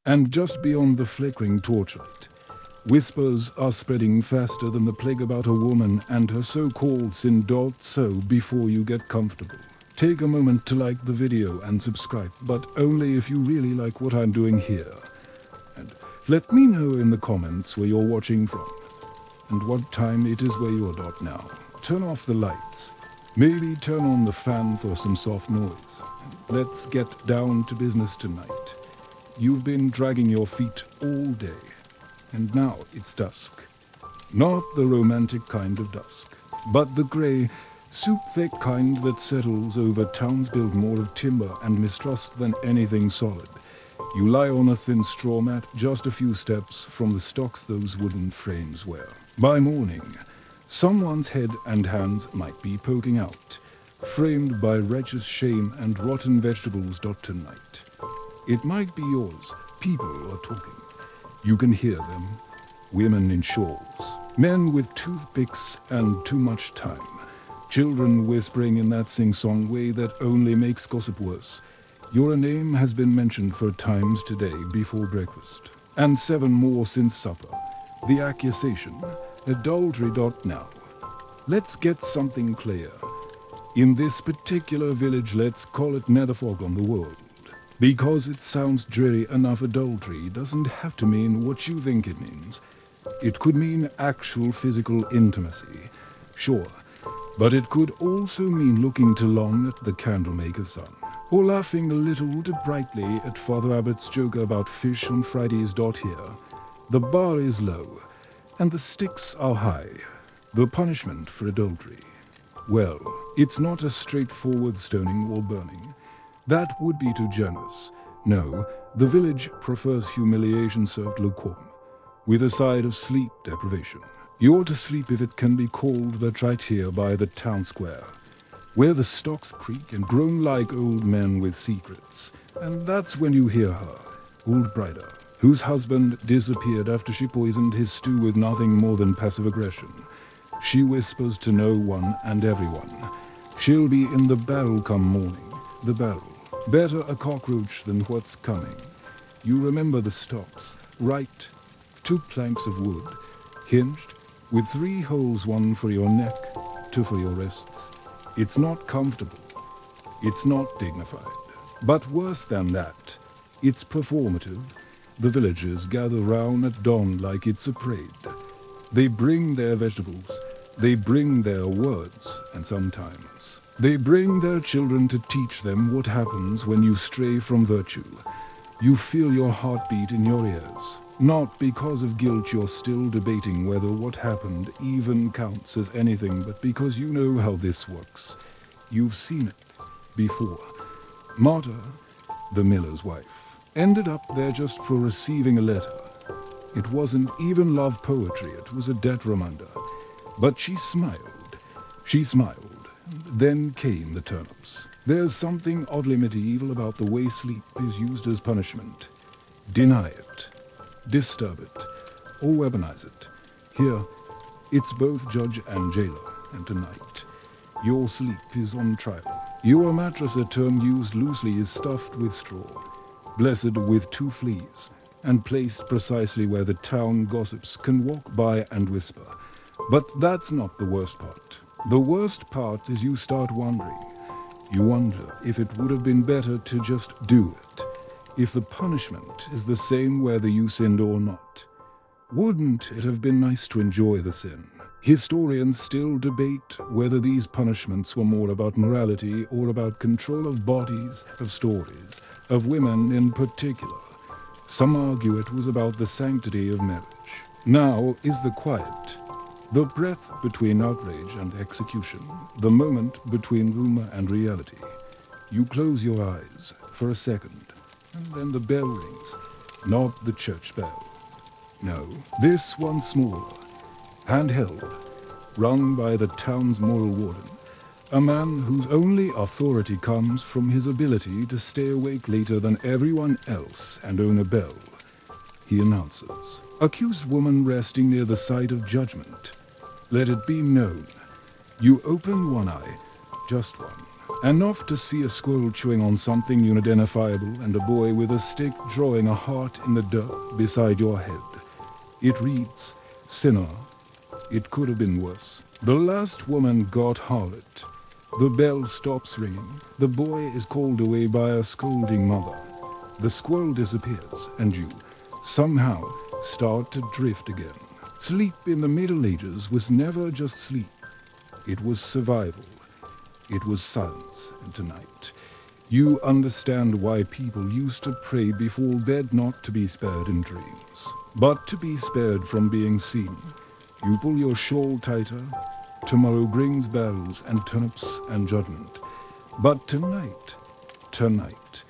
And just beyond the flickering torchlight, whispers are spreading faster than the plague about a woman and her so-called sin. So before you get comfortable, take a moment to like the video and subscribe, but only if you really like what I'm doing here. And let me know in the comments where you're watching from and what time it is where you're now. Turn off the lights. Maybe turn on the fan for some soft noise. And let's get down to business tonight. You've been dragging your feet all day, and now it's dusk. Not the romantic kind of dusk, but the grey, soup-thick kind that settles over towns built more of timber and mistrust than anything solid. You lie on a thin straw mat just a few steps from the stocks those wooden frames were. By morning, someone's head and hands might be poking out, framed by righteous shame and rotten vegetables. Tonight, it might be yours. People are talking. You can hear them. Women in shawls, men with toothpicks and too much time, children whispering in that sing-song way that only makes gossip worse. Your name has been mentioned 4 times today before breakfast, and 7 more since supper. The accusation, adultery. Now, let's get something clear. In this particular village, let's call it Netherfog on the world. Because it sounds dreary enough, adultery doesn't have to mean what you think it means. It could mean actual physical intimacy, sure, but it could also mean looking too long at the candlemaker's son, or laughing a little too brightly at Father Abbott's joke about fish on Fridays. Here, the bar is low, and the stakes are high. The punishment for adultery, well, it's not a straightforward stoning or burning. That would be too generous. No, the village prefers humiliation served lukewarm, with a side of sleep deprivation. You're to sleep, if it can be called that, right here by the town square, where the stocks creak and groan like old men with secrets. And that's when you hear her, old Brider, whose husband disappeared after she poisoned his stew with nothing more than passive aggression. She whispers to no one and everyone. She'll be in the barrel come morning. The barrel. Better a cockroach than what's coming. You remember the stocks, right? 2 planks of wood, hinged, with 3 holes, 1 for your neck, 2 for your wrists. It's not comfortable. It's not dignified. But worse than that, it's performative. The villagers gather round at dawn like it's a parade. They bring their vegetables. They bring their words, and sometimes they bring their children to teach them what happens when you stray from virtue. You feel your heartbeat in your ears. Not because of guilt you're still debating whether what happened even counts as anything, but because you know how this works. You've seen it before. Marta, the miller's wife, ended up there just for receiving a letter. It wasn't even love poetry, it was a debt reminder. But she smiled. She smiled. Then came the turnips. There's something oddly medieval about the way sleep is used as punishment. Deny it, disturb it, or weaponize it. Here, it's both judge and jailer, and tonight, your sleep is on trial. Your mattress, a term used loosely, is stuffed with straw, blessed with 2 fleas, and placed precisely where the town gossips can walk by and whisper. But that's not the worst part. The worst part is you start wondering. You wonder if it would have been better to just do it. If the punishment is the same whether you sinned or not. Wouldn't it have been nice to enjoy the sin? Historians still debate whether these punishments were more about morality or about control of bodies, of stories, of women in particular. Some argue it was about the sanctity of marriage. Now is the quiet. The breath between outrage and execution, the moment between rumor and reality. You close your eyes for a second, and then the bell rings. Not the church bell. No, this one smaller, handheld, rung by the town's moral warden, a man whose only authority comes from his ability to stay awake later than everyone else and own a bell. He announces, accused woman resting near the site of judgment. Let it be known. You open one eye, just one, Enough to see a squirrel chewing on something unidentifiable and a boy with a stick drawing a heart in the dirt beside your head. It reads, "Sinner." It could have been worse. The last woman got harlot. The bell stops ringing. The boy is called away by a scolding mother. The squirrel disappears, and you, somehow, start to drift again. Sleep in the Middle Ages was never just sleep. It was survival. It was silence. And tonight, you understand why people used to pray before bed, not to be spared in dreams, but to be spared from being seen. You pull your shawl tighter. Tomorrow brings barrels and turnips and judgment. But tonight,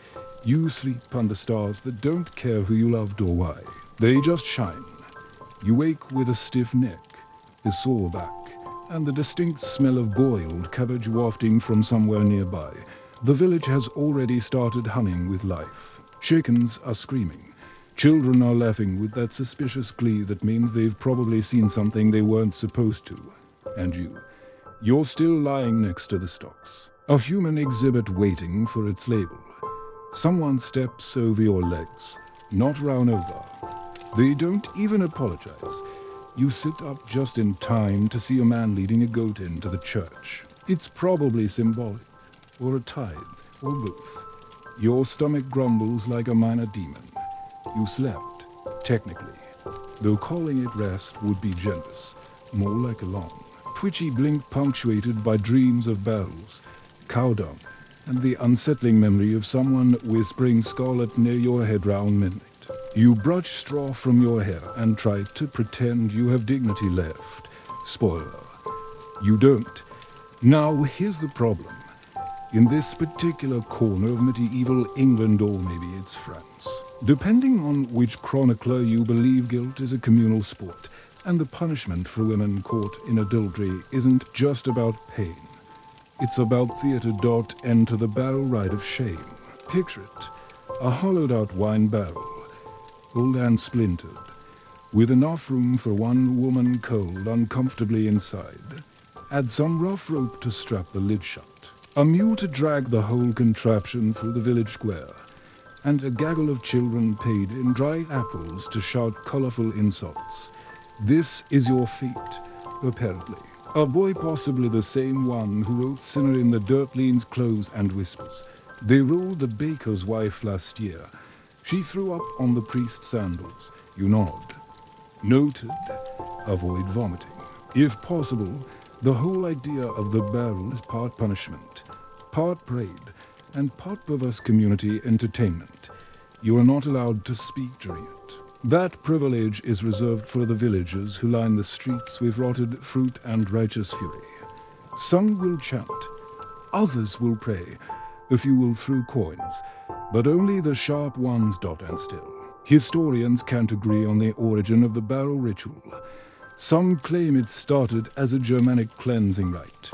you sleep under stars that don't care who you loved or why. They just shine. You wake with a stiff neck, a sore back, and the distinct smell of boiled cabbage wafting from somewhere nearby. The village has already started humming with life. Chickens are screaming. Children are laughing with that suspicious glee that means they've probably seen something they weren't supposed to. And you're still lying next to the stocks. A human exhibit waiting for its label. Someone steps over your legs, not run over. They don't even apologize. You sit up just in time to see a man leading a goat into the church. It's probably symbolic, or a tithe, or both. Your stomach grumbles like a minor demon. You slept, technically, though calling it rest would be generous, more like a long, twitchy blink punctuated by dreams of barrels, cow dung, and the unsettling memory of someone whispering scarlet near your head round midnight. You brush straw from your hair and try to pretend you have dignity left. Spoiler, you don't. Now here's the problem. In this particular corner of medieval England, or maybe it's France, depending on which chronicler you believe, guilt is a communal sport, and the punishment for women caught in adultery isn't just about pain. It's about theatre. Enter the barrel ride of shame. Picture it, a hollowed-out wine barrel, old and splintered, with enough room for one woman cold uncomfortably inside. Add some rough rope to strap the lid shut, a mule to drag the whole contraption through the village square, and a gaggle of children paid in dry apples to shout colorful insults. This is your fate, apparently. A boy, possibly the same one who wrote Sinner in the Dirt, leans close and whispers, "They ruled the baker's wife last year. She threw up on the priest's sandals." You nod. Noted. Avoid vomiting. If possible, the whole idea of the barrel is part punishment, part parade, and part perverse community entertainment. You are not allowed to speak during it. That privilege is reserved for the villagers who line the streets with rotted fruit and righteous fury. Some will chant, others will pray, a few will throw coins, but only the sharp ones. And still, historians can't agree on the origin of the barrel ritual. Some claim it started as a Germanic cleansing rite.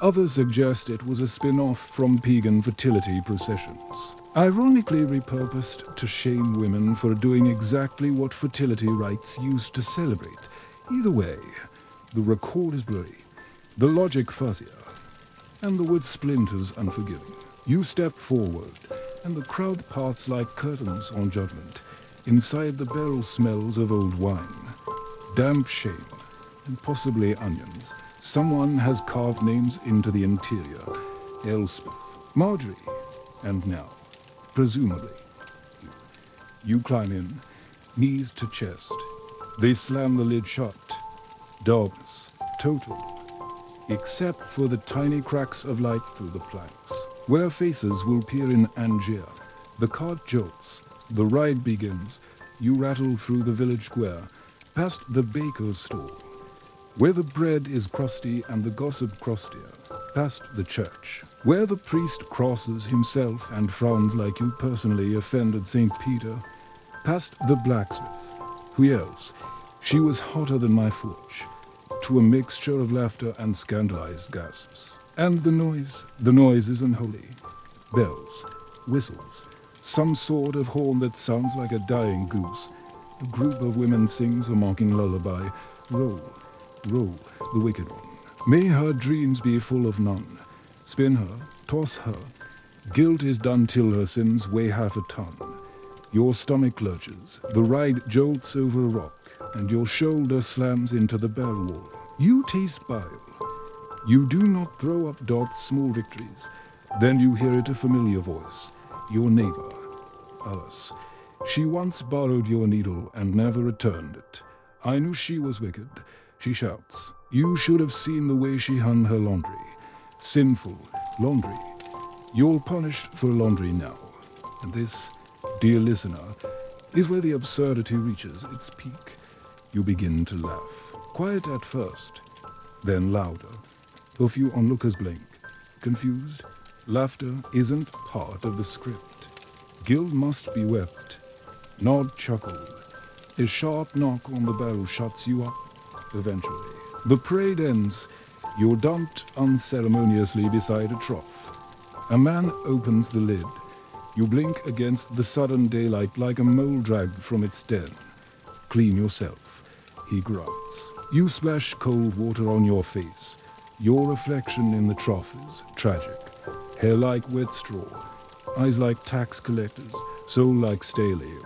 Others suggest it was a spin-off from pagan fertility processions, ironically repurposed to shame women for doing exactly what fertility rites used to celebrate. Either way, the record is blurry, the logic fuzzier, and the wood splinters unforgiving. You step forward, and the crowd parts like curtains on judgment. Inside the barrel smells of old wine, damp shame, and possibly onions. Someone has carved names into the interior. Elspeth, Marjorie, and now, presumably, you climb in, knees to chest. They slam the lid shut. Darkness, total, except for the tiny cracks of light through the planks, where faces will peer in and jeer. The cart jolts. The ride begins. You rattle through the village square, past the baker's stall, where the bread is crusty and the gossip crustier, past the church, where the priest crosses himself and frowns like you personally offended St. Peter, past the blacksmith, who yells, "She was hotter than my forge," to a mixture of laughter and scandalized gasps. And the noise is unholy. Bells, whistles, some sort of horn that sounds like a dying goose. A group of women sings a mocking lullaby. Roll, roll, the wicked one. May her dreams be full of none. Spin her, toss her. Guilt is done till her sins weigh half a ton. Your stomach lurches, the ride jolts over a rock, and your shoulder slams into the barrel wall. You taste bile. You do not throw up small victories. Then you hear it, a familiar voice, your neighbor, Alice. She once borrowed your needle and never returned it. I knew she was wicked, she shouts. You should have seen the way she hung her laundry. Sinful laundry. You're punished for laundry now. And this, dear listener, is where the absurdity reaches its peak. You begin to laugh. Quiet at first, then louder. A few onlookers blink. Confused? Laughter isn't part of the script. Guilt must be wept. Nod chuckled. A sharp knock on the barrel shuts you up. Eventually, the parade ends. You're dumped unceremoniously beside a trough. A man opens the lid. You blink against the sudden daylight like a mole dragged from its den. Clean yourself, he grunts. You splash cold water on your face. Your reflection in the trough is tragic. Hair like wet straw, eyes like tax collectors, soul like stale ale.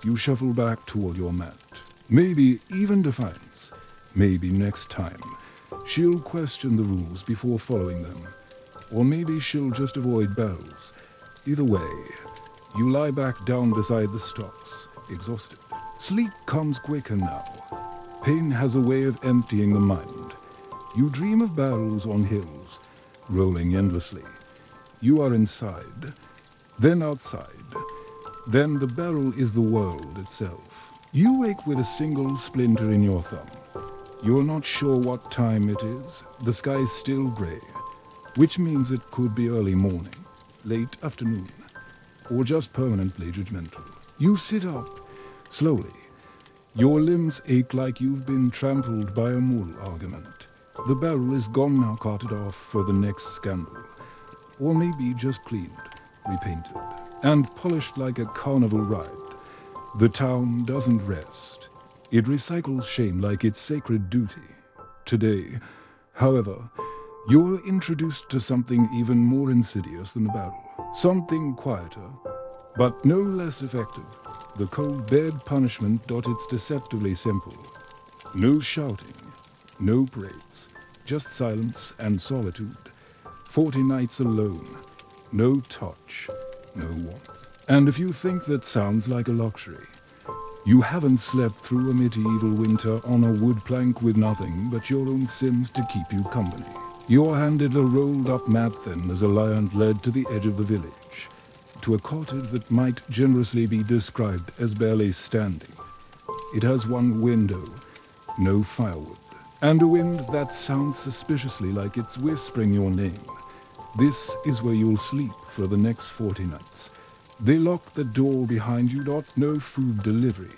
You shuffle back toward your mat. Maybe even defiance. Maybe next time she'll question the rules before following them. Or maybe she'll just avoid barrels. Either way, you lie back down beside the stocks, exhausted. Sleep comes quicker now. Pain has a way of emptying the mind. You dream of barrels on hills, rolling endlessly. You are inside, then outside. Then the barrel is the world itself. You wake with a single splinter in your thumb. You're not sure what time it is. The sky is still gray, which means it could be early morning, late afternoon, or just permanently judgmental. You sit up, slowly. Your limbs ache like you've been trampled by a moral argument. The barrel is gone now, carted off for the next scandal. Or maybe just cleaned, repainted, and polished like a carnival ride. The town doesn't rest. It recycles shame like its sacred duty. Today, however, you're introduced to something even more insidious than the barrel. Something quieter, but no less effective. The cold bed punishment. It's deceptively simple. No shouting, no praise, just silence and solitude. 40 nights alone, no touch, no warmth. And if you think that sounds like a luxury, you haven't slept through a medieval winter on a wood plank with nothing but your own sins to keep you company. You're handed a rolled-up mat then as a lion led to the edge of the village, to a cottage that might generously be described as barely standing. It has one window, no firewood, and a wind that sounds suspiciously like it's whispering your name. This is where you'll sleep for the next 40 nights. They lock the door behind you. No food delivery,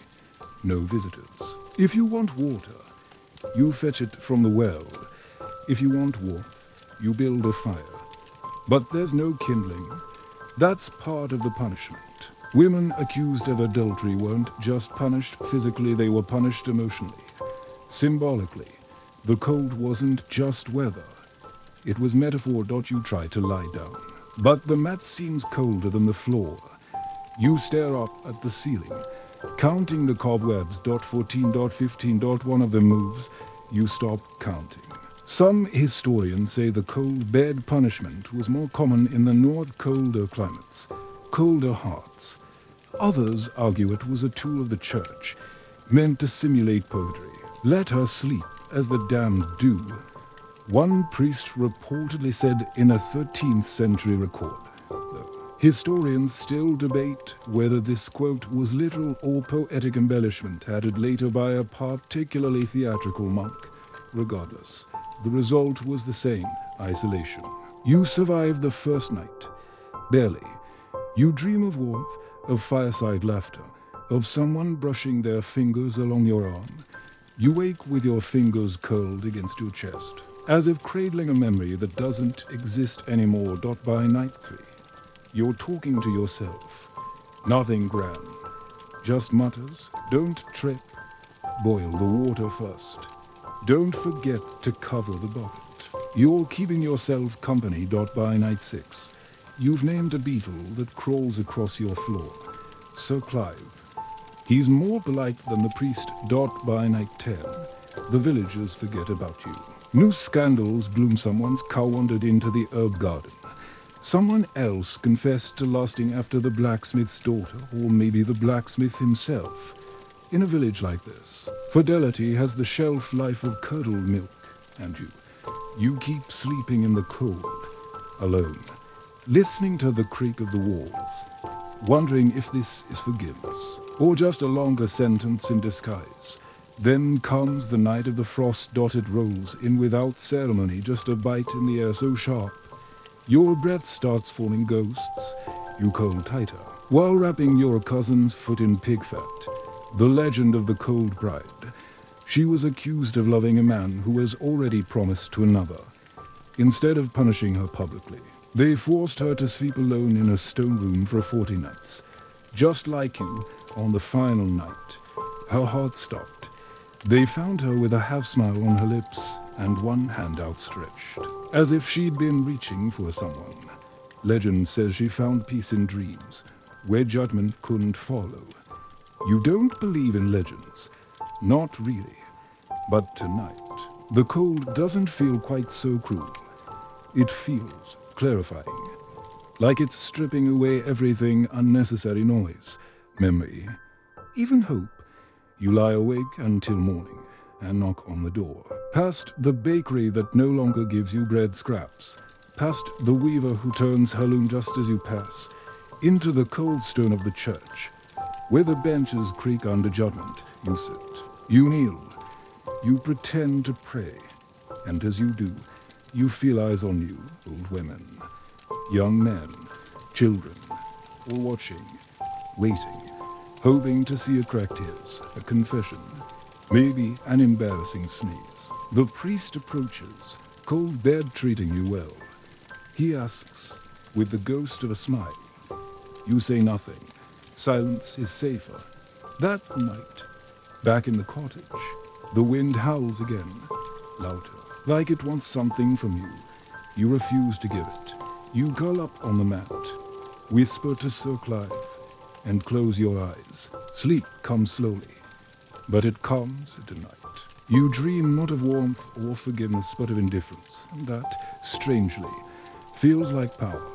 no visitors. If you want water, you fetch it from the well. If you want warmth, you build a fire. But there's no kindling. That's part of the punishment. Women accused of adultery weren't just punished physically, they were punished emotionally. Symbolically, the cold wasn't just weather. It was metaphor. You try to lie down. But the mat seems colder than the floor. You stare up at the ceiling, counting the cobwebs. 14, 15. One of them moves. You stop counting. Some historians say the cold bed punishment was more common in the north, colder climates, colder hearts. Others argue it was a tool of the church, meant to simulate poetry. Let her sleep as the damned do. One priest reportedly said in a 13th century record. Historians still debate whether this quote was literal or poetic embellishment added later by a particularly theatrical monk. Regardless, the result was the same: isolation. You survive the first night. Barely. You dream of warmth, of fireside laughter, of someone brushing their fingers along your arm. You wake with your fingers curled against your chest, as if cradling a memory that doesn't exist anymore. By night 3, you're talking to yourself. Nothing grand, just mutters. Don't trip. Boil the water first. Don't forget to cover the bucket. You're keeping yourself company. By night 6, you've named a beetle that crawls across your floor. Sir Clive. He's more polite than the priest. By night 10, the villagers forget about you. New scandals bloom. Someone's cow wandered into the herb garden. Someone else confessed to lusting after the blacksmith's daughter, or maybe the blacksmith himself. In a village like this, fidelity has the shelf life of curdled milk, and you keep sleeping in the cold, alone, listening to the creak of the walls, wondering if this is forgiveness, or just a longer sentence in disguise. Then comes the night of the frost. It rolls in without ceremony, just a bite in the air so sharp. Your breath starts forming ghosts. You curl tighter, while wrapping your cousin's foot in pig fat. The legend of the cold bride. She was accused of loving a man who was already promised to another. Instead of punishing her publicly, they forced her to sleep alone in a stone room for 40 nights. Just like you, on the final night, her heart stopped. They found her with a half-smile on her lips and one hand outstretched, as if she'd been reaching for someone. Legend says she found peace in dreams, where judgment couldn't follow. You don't believe in legends, not really. But tonight, the cold doesn't feel quite so cruel. It feels clarifying, like it's stripping away everything unnecessary noise, memory, even hope. You lie awake until morning and knock on the door. Past the bakery that no longer gives you bread scraps, past the weaver who turns her loom just as you pass, into the cold stone of the church, where the benches creak under judgment. You sit, you kneel, you pretend to pray, and as you do, you feel eyes on you, old women, young men, children, all watching, waiting, hoping to see a cracked tears, a confession, maybe an embarrassing sneeze. The priest approaches, cold bed treating you well. He asks, with the ghost of a smile. You say nothing. Silence is safer. That night, back in the cottage, the wind howls again, louder, like it wants something from you. You refuse to give it. You curl up on the mat, whisper to Sir Clive, and close your eyes. Sleep comes slowly, but it comes at night. You dream not of warmth or forgiveness, but of indifference, and that, strangely, feels like power.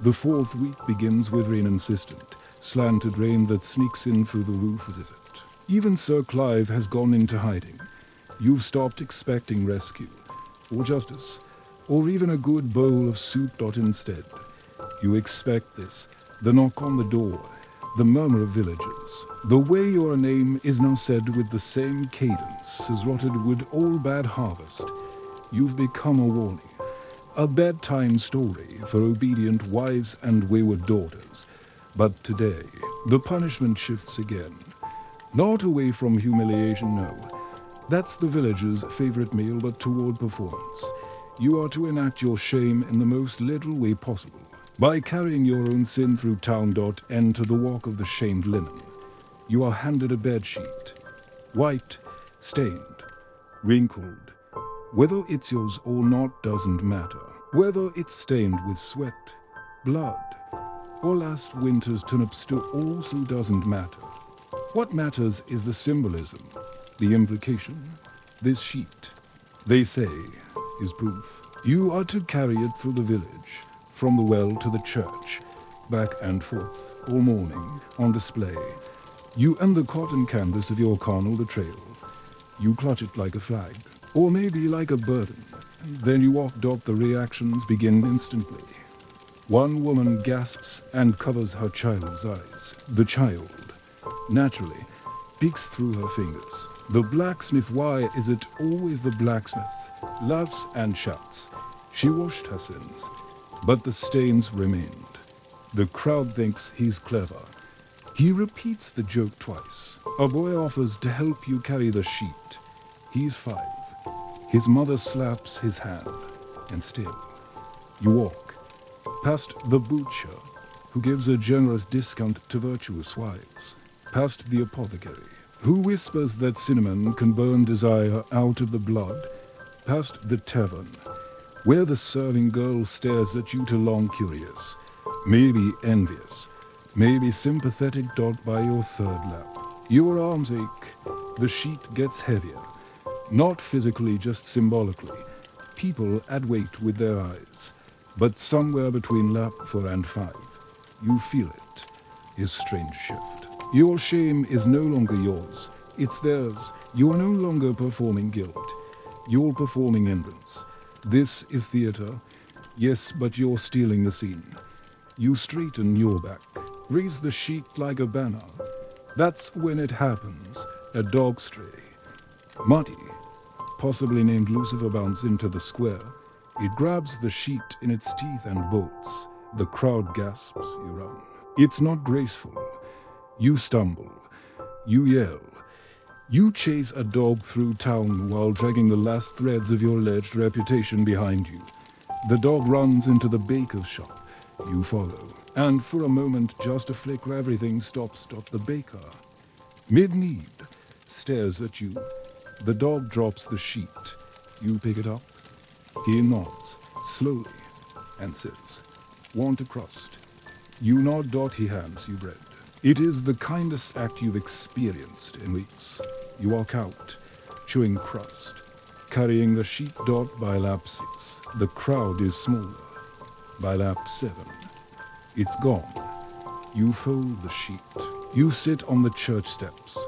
The 4th week begins with rain insistent, slanted rain that sneaks in through the roof as if it. Even Sir Clive has gone into hiding. You've stopped expecting rescue, or justice, or even a good bowl of soup. Instead, you expect this, the knock on the door, the murmur of villagers. The way your name is now said with the same cadence as rotted wood all bad harvest. You've become a warning, a bedtime story for obedient wives and wayward daughters. But today, the punishment shifts again. Not away from humiliation, no. That's the villagers' favorite meal, but toward performance. You are to enact your shame in the most literal way possible, by carrying your own sin through town. Enter the walk of the shamed linen. You are handed a bed sheet, white, stained, wrinkled. Whether it's yours or not doesn't matter. Whether it's stained with sweat, blood, or last winter's turnips also doesn't matter. What matters is the symbolism, the implication. This sheet, they say, is proof. You are to carry it through the village, from the well to the church, back and forth, all morning, on display. You and the cotton canvas of your carnal betrayal. You clutch it like a flag, or maybe like a burden. Then you walk. The reactions begin instantly. One woman gasps and covers her child's eyes. The child, naturally, peeks through her fingers. The blacksmith, why is it always the blacksmith, laughs and shouts. She washed her sins, but the stains remained. The crowd thinks he's clever. He repeats the joke twice. A boy offers to help you carry the sheet. He's 5. His mother slaps his hand, and still, you walk past the butcher, who gives a generous discount to virtuous wives, past the apothecary, who whispers that cinnamon can burn desire out of the blood, past the tavern, where the serving girl stares at you too long curious, maybe envious, maybe sympathetic. By your third lap, your arms ache, the sheet gets heavier, not physically, just symbolically. People add weight with their eyes, but somewhere between lap 4 and 5, you feel it, his strange shift. Your shame is no longer yours, it's theirs. You are no longer performing guilt, you're performing hindrance. This is theater, yes, but you're stealing the scene. You straighten your back, raise the sheet like a banner. That's when it happens. A dog stray, muddy, possibly named Lucifer, bounds into the square. It grabs the sheet in its teeth and bolts. The crowd gasps, you run. It's not graceful. You stumble. You yell. You chase a dog through town while dragging the last threads of your alleged reputation behind you. The dog runs into the baker's shop. You follow. And for a moment, just a flicker, everything stops. The baker, mid-need, stares at you. The dog drops the sheet. You pick it up. He nods, slowly, and says, "Want a crust?" You nod. He hands you bread. It is the kindest act you've experienced in weeks. You walk out, chewing crust, carrying the sheet. By lap 6, the crowd is smaller. By lap 7, it's gone. You fold the sheet. You sit on the church steps.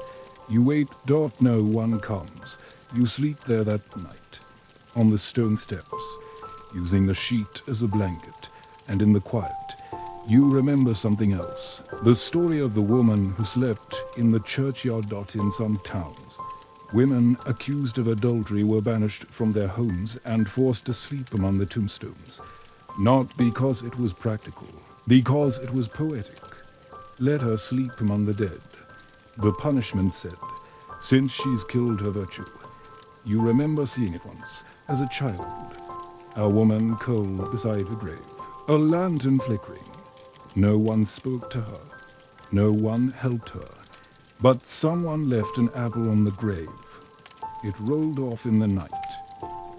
You wait. No one comes. You sleep there that night, on the stone steps, using the sheet as a blanket, and in the quiet, you remember something else. The story of the woman who slept in the churchyard. In some towns, women accused of adultery were banished from their homes and forced to sleep among the tombstones. Not because it was practical, because it was poetic. Let her sleep among the dead. The punishment said, since she's killed her virtue. You remember seeing it once, as a child. A woman cold beside her grave, a lantern flickering. No one spoke to her. No one helped her. But someone left an apple on the grave. It rolled off in the night.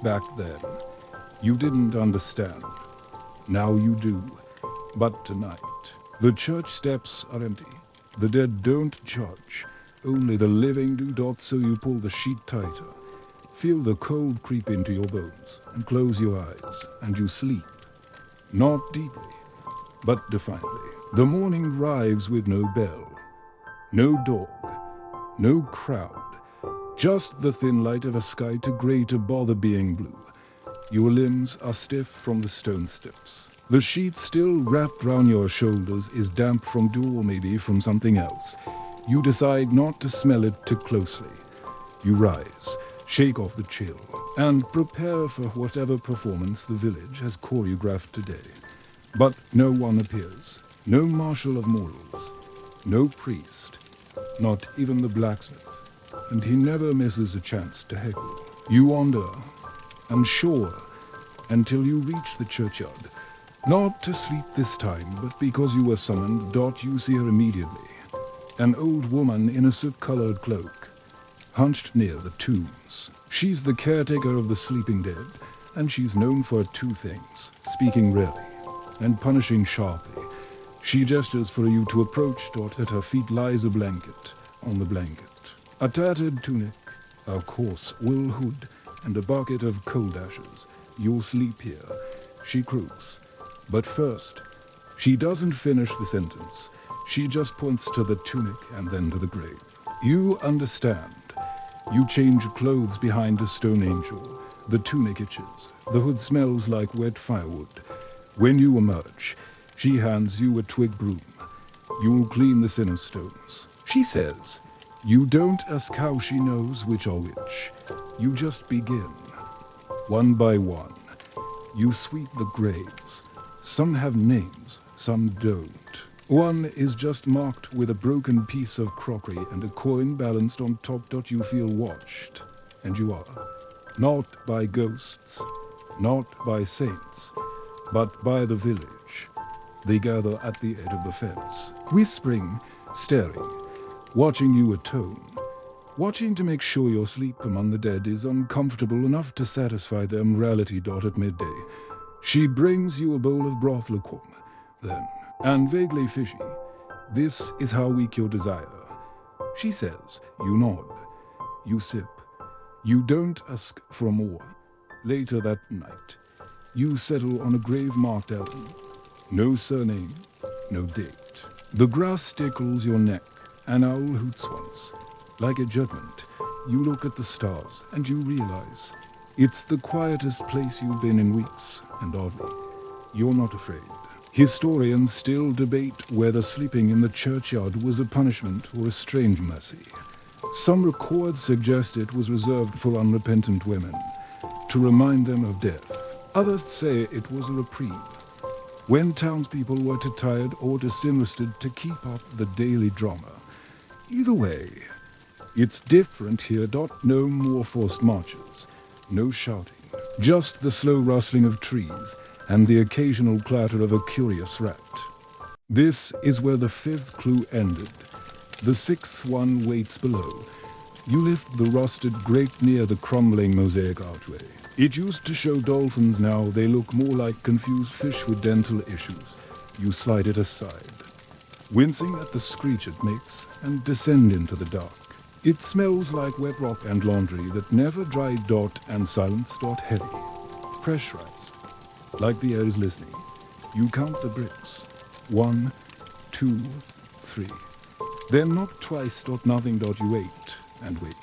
Back then, you didn't understand. Now you do. But tonight, the church steps are empty. The dead don't judge. Only the living do. So you pull the sheet tighter. Feel the cold creep into your bones, and close your eyes, and you sleep. Not deeply, but defiantly. The morning arrives with no bell, no dog, no crowd, just the thin light of a sky too grey to bother being blue. Your limbs are stiff from the stone steps. The sheet still wrapped round your shoulders is damp from dew, or maybe from something else. You decide not to smell it too closely. You rise, shake off the chill, and prepare for whatever performance the village has choreographed today. But no one appears. No marshal of morals. No priest. Not even the blacksmith. And he never misses a chance to heckle. You wander, unsure, until you reach the churchyard. Not to sleep this time, but because you were summoned. You see her immediately. An old woman in a soot-colored cloak, hunched near the tombs. She's the caretaker of the sleeping dead, and she's known for two things: speaking rarely and punishing sharply. She gestures for you to approach. At her feet lies a blanket. On the blanket, a tattered tunic, a coarse wool hood, and a bucket of cold ashes. You'll sleep here, she croaks. But first, she doesn't finish the sentence. She just points to the tunic and then to the grave. You understand. You change clothes behind a stone angel. The tunic itches. The hood smells like wet firewood. When you emerge, she hands you a twig broom. You'll clean the sinner's stones, she says. You don't ask how she knows which are which. You just begin. One by one, you sweep the graves. Some have names, some don't. One is just marked with a broken piece of crockery and a coin balanced on top. You feel watched, and you are. Not by ghosts, not by saints, but by the village. They gather at the edge of the fence, whispering, staring, watching you atone. Watching to make sure your sleep among the dead is uncomfortable enough to satisfy their morality. At midday, she brings you a bowl of broth lukewarm, then, and vaguely fishy. This is how weak your desire. She says, you nod, you sip, you don't ask for more. Later that night, you settle on a grave-marked album. No surname, no date. The grass tickles your neck, an owl hoots once. Like a judgment, you look at the stars and you realize it's the quietest place you've been in weeks, and oddly, you're not afraid. Historians still debate whether sleeping in the churchyard was a punishment or a strange mercy. Some records suggest it was reserved for unrepentant women, to remind them of death. Others say it was a reprieve, when townspeople were too tired or disinterested to keep up the daily drama. Either way, it's different here. No more forced marches, no shouting, just the slow rustling of trees and the occasional clatter of a curious rat. This is where the fifth clue ended. The sixth one waits below. You lift the rusted grate near the crumbling mosaic archway. It used to show dolphins, now they look more like confused fish with dental issues. You slide it aside, wincing at the screech it makes, and descend into the dark. It smells like wet rock and laundry that never dried. And silence. Heavy, pressurized, like the air is listening. You count the bricks. 1, 2, 3. Then knock twice. Nothing. You wait and wait.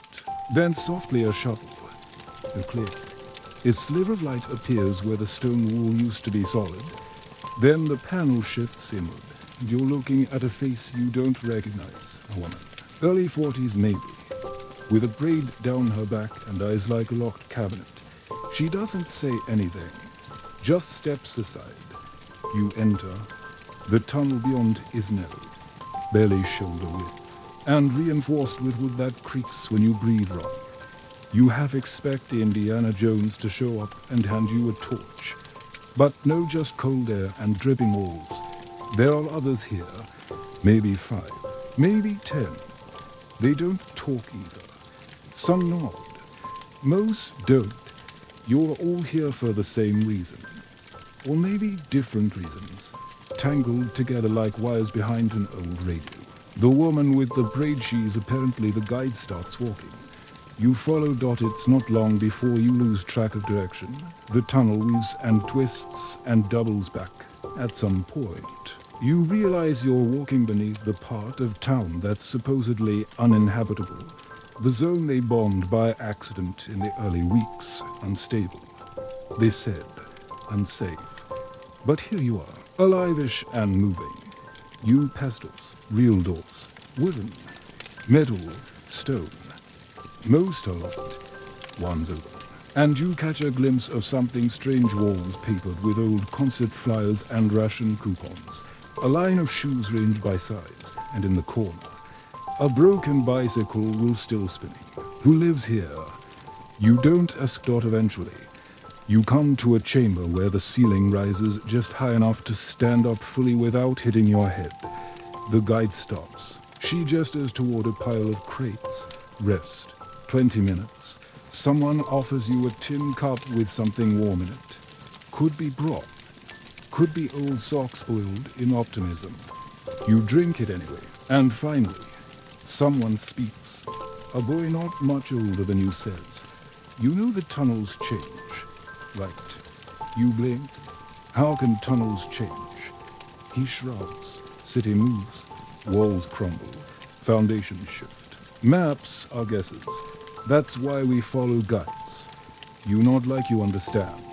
Then softly a shovel. You clear. A sliver of light appears where the stone wall used to be solid. Then the panel shifts inward, and you're looking at a face you don't recognize. A woman, early 40s maybe, with a braid down her back and eyes like a locked cabinet. She doesn't say anything, just steps aside. You enter. The tunnel beyond is narrow, barely shoulder width, and reinforced with wood that creaks when you breathe wrong. You half expect Indiana Jones to show up and hand you a torch. But no, just cold air and dripping walls. There are others here, maybe 5, maybe 10. They don't talk either. Some nod. Most don't. You're all here for the same reason. Or maybe different reasons, tangled together like wires behind an old radio. The woman with the braid, she's apparently the guide, starts walking. You follow. It's not long before you lose track of direction. The tunnel weaves and twists and doubles back. At some point, you realize you're walking beneath the part of town that's supposedly uninhabitable. The zone they bombed by accident in the early weeks. Unstable. They said unsafe. But here you are, alive-ish and moving. You pass doors, real doors, wooden, metal, stone. Most are locked, one's open. And you catch a glimpse of something strange, walls papered with old concert flyers and ration coupons. A line of shoes ranged by size, and in the corner, a broken bicycle will still spinning. Who lives here? You don't ask. Eventually, you come to a chamber where the ceiling rises just high enough to stand up fully without hitting your head. The guide stops. She gestures toward a pile of crates. Rest. 20 minutes. Someone offers you a tin cup with something warm in it. Could be broth. Could be old socks boiled in optimism. You drink it anyway. And finally, someone speaks. A boy not much older than you says, "You know the tunnels change, right?" You blink. How can tunnels change? He shrugs. City moves. Walls crumble. Foundations shift. Maps are guesses. That's why we follow guides. You nod like you understand.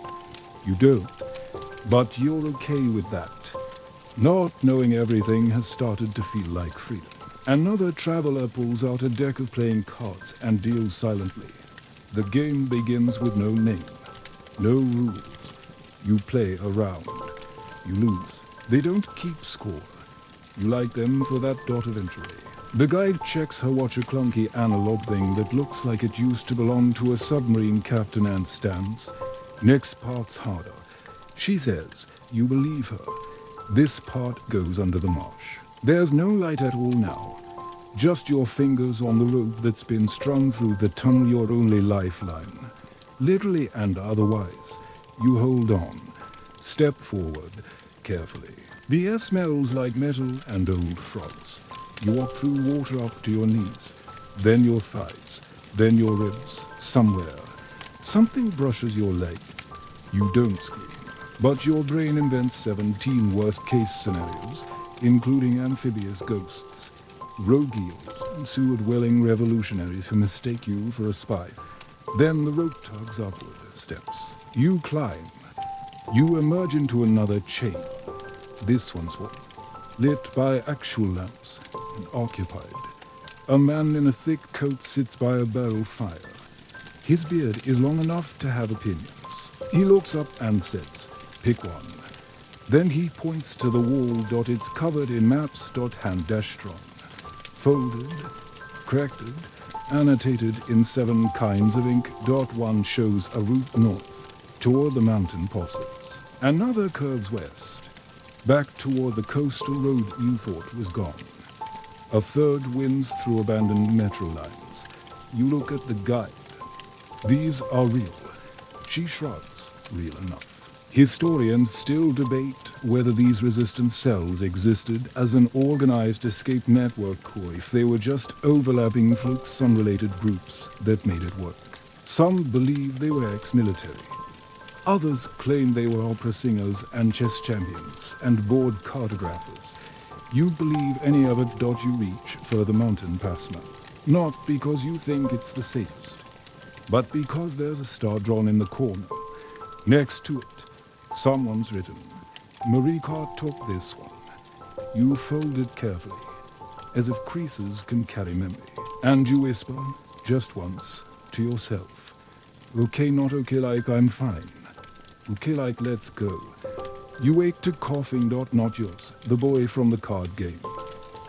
You don't, but you're okay with that. Not knowing everything has started to feel like freedom. Another traveler pulls out a deck of playing cards and deals silently. The game begins with no name, no rules. You play a round. You lose. They don't keep score. You like them for that. Eventually. The guide checks her watch, a clunky analog thing that looks like it used to belong to a submarine captain, and stands. Next part's harder. She says, you believe her. This part goes under the marsh. There's no light at all now. Just your fingers on the rope that's been strung through the tunnel, your only lifeline. Literally and otherwise, you hold on. Step forward, carefully. The air smells like metal and old frogs. You walk through water up to your knees, then your thighs, then your ribs, somewhere. Something brushes your leg. You don't scream, but your brain invents 17 worst-case scenarios, including amphibious ghosts, rogue eels, sewer-dwelling revolutionaries who mistake you for a spy. Then the rope tugs upward steps. You climb. You emerge into another chain. This one's warm, lit by actual lamps and occupied. A man in a thick coat sits by a barrel fire. His beard is long enough to have opinions. He looks up and says, "Pick one." Then he points to the wall. It's covered in maps. Hand-drawn, folded, corrected, annotated in 7 kinds of ink. One shows a route north, toward the mountain passes. Another curves west, back toward the coastal road you thought was gone. A third winds through abandoned metro lines. You look at the guide. These are real. She shrugs, real enough. Historians still debate whether these resistance cells existed as an organized escape network or if they were just overlapping flukes, unrelated groups that made it work. Some believe they were ex-military. Others claim they were opera singers and chess champions and board cartographers. You believe any of it. You reach for the mountain pass map. Not because you think it's the safest, but because there's a star drawn in the corner. Next to it, someone's written, "Marika took this one." You fold it carefully, as if creases can carry memory. And you whisper, just once, to yourself, "Okay, not okay like I'm fine. Okay like let's go." You wake to coughing. Not yours, the boy from the card game.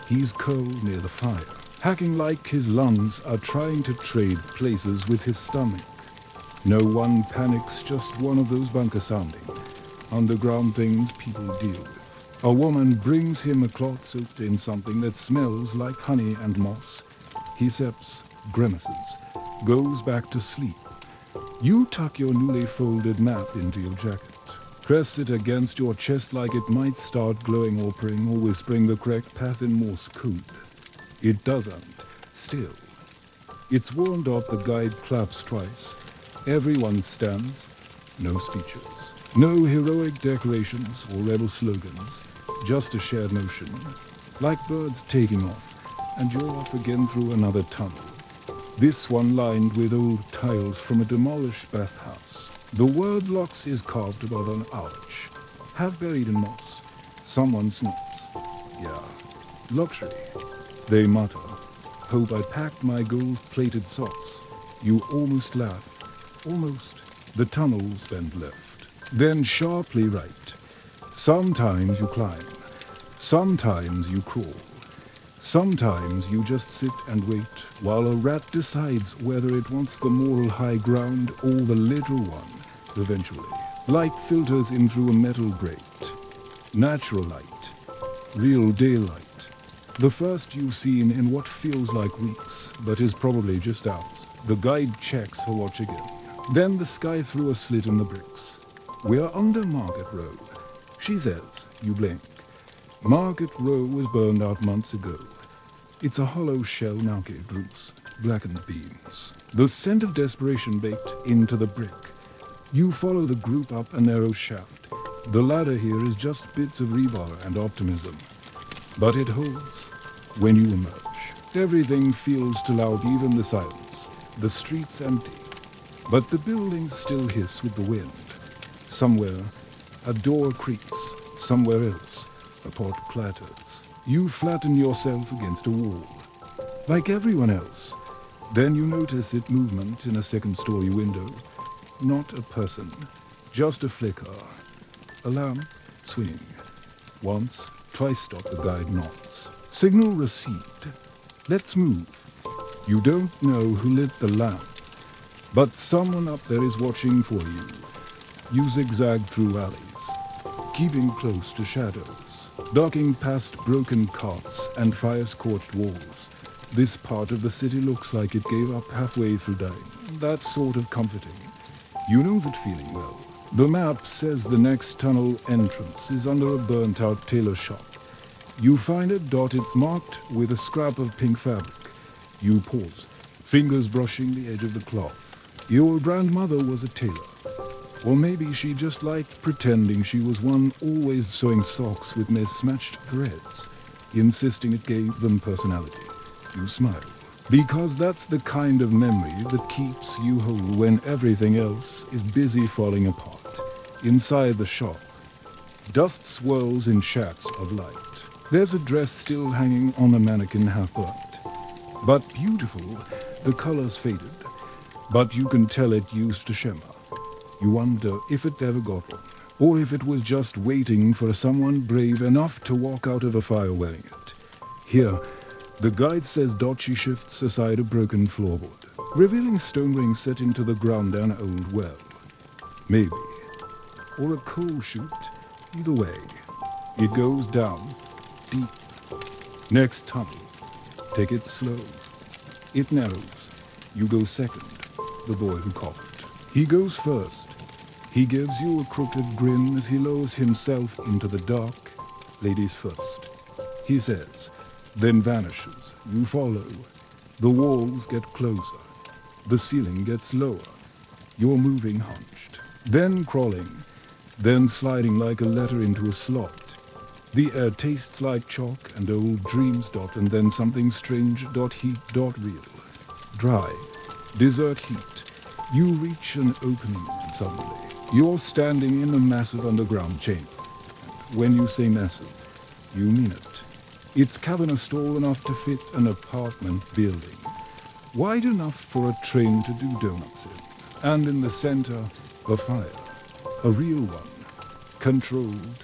He's curled near the fire, hacking like his lungs are trying to trade places with his stomach. No one panics, just one of those bunker-sounding, underground things people deal with. A woman brings him a cloth soaked in something that smells like honey and moss. He sips, grimaces, goes back to sleep. You tuck your newly folded map into your jacket. Press it against your chest like it might start glowing or praying or whispering the correct path in Morse code. It doesn't. Still. It's warmed up. The guide claps twice. Everyone stands. No speeches. No heroic decorations or rebel slogans. Just a shared notion. Like birds taking off. And you're off again through another tunnel. This one lined with old tiles from a demolished bathhouse. The word locks is carved above an arch, half buried in moss. Someone snorts. Yeah, luxury. They mutter. Hope I packed my gold-plated socks. You almost laugh. Almost. The tunnel's bend left. Then sharply right. Sometimes you climb. Sometimes you crawl. Sometimes you just sit and wait while a rat decides whether it wants the moral high ground or the literal one. Eventually, light filters in through a metal grate. Natural light. Real daylight. The first you've seen in what feels like weeks, but is probably just hours. The guide checks her watch again. Then the sky through a slit in the bricks. We're under Market Row. She says, you blink. Market Row was burned out months ago. It's a hollow shell now gave roots, blackened beams. The scent of desperation baked into the brick. You follow the group up a narrow shaft. The ladder here is just bits of rebar and optimism. But it holds. When you emerge, everything feels too loud, even the silence. The street's empty. But the buildings still hiss with the wind. Somewhere, a door creaks. Somewhere else, a pot clatters. You flatten yourself against a wall, like everyone else. Then you notice it movement in a second-story window. Not a person, just a flicker. A lamp, swinging. Once, twice stop, the guide nods. Signal received. Let's move. You don't know who lit the lamp, but someone up there is watching for you. You zigzag through alleys, keeping close to shadows, ducking past broken carts and fire-scorched walls. This part of the city looks like it gave up halfway through dying. That's sort of comforting. You know that feeling well. The map says the next tunnel entrance is under a burnt-out tailor shop. You find it. It's marked with a scrap of pink fabric. You pause, fingers brushing the edge of the cloth. Your grandmother was a tailor. Or maybe she just liked pretending she was one, always sewing socks with mismatched threads, insisting it gave them personality. You smile, because that's the kind of memory that keeps you whole when everything else is busy falling apart. Inside the shop, dust swirls in shafts of light. There's a dress still hanging on a mannequin, half burnt. But beautiful, the color's faded, but you can tell it used to shimmer. You wonder if it ever got one, or if it was just waiting for someone brave enough to walk out of a fire wearing it. Here, the guide says she shifts aside a broken floorboard, revealing stone rings set into the ground and an old well. Maybe. Or a coal chute. Either way, it goes down, deep. Next tunnel. Take it slow. It narrows. You go second, the boy who coughed. He goes first. He gives you a crooked grin as he lowers himself into the dark. Ladies first, he says, then vanishes. You follow. The walls get closer. The ceiling gets lower. You're moving hunched, then crawling, then sliding like a letter into a slot. The air tastes like chalk and old dreams. And then something strange. Heat. Real. Dry. Desert heat. You reach an opening suddenly. You're standing in a massive underground chamber. When you say massive, you mean it. It's cavernous, tall enough to fit an apartment building, wide enough for a train to do donuts in. And in the center, a fire. A real one. Controlled.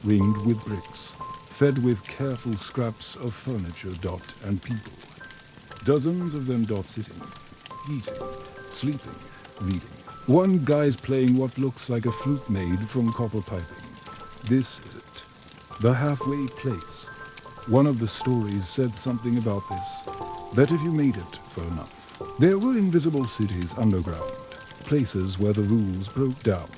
Ringed with bricks. Fed with careful scraps of furniture. And people. Dozens of them. Sitting. Eating. Sleeping. Reading. One guy's playing what looks like a flute made from copper piping. This is it. The halfway place. One of the stories said something about this, that if you made it far enough. There were invisible cities underground, places where the rules broke down,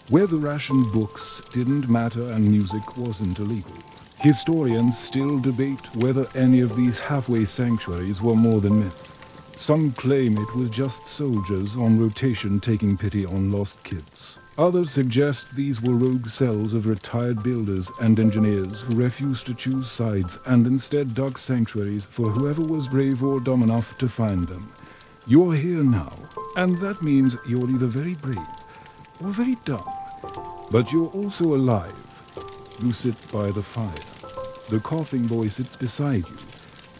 where the ration books didn't matter and music wasn't illegal. Historians still debate whether any of these halfway sanctuaries were more than myth. Some claim it was just soldiers on rotation taking pity on lost kids. Others suggest these were rogue cells of retired builders and engineers who refused to choose sides and instead dug sanctuaries for whoever was brave or dumb enough to find them. You're here now, and that means you're either very brave or very dumb. But you're also alive. You sit by the fire. The coughing boy sits beside you,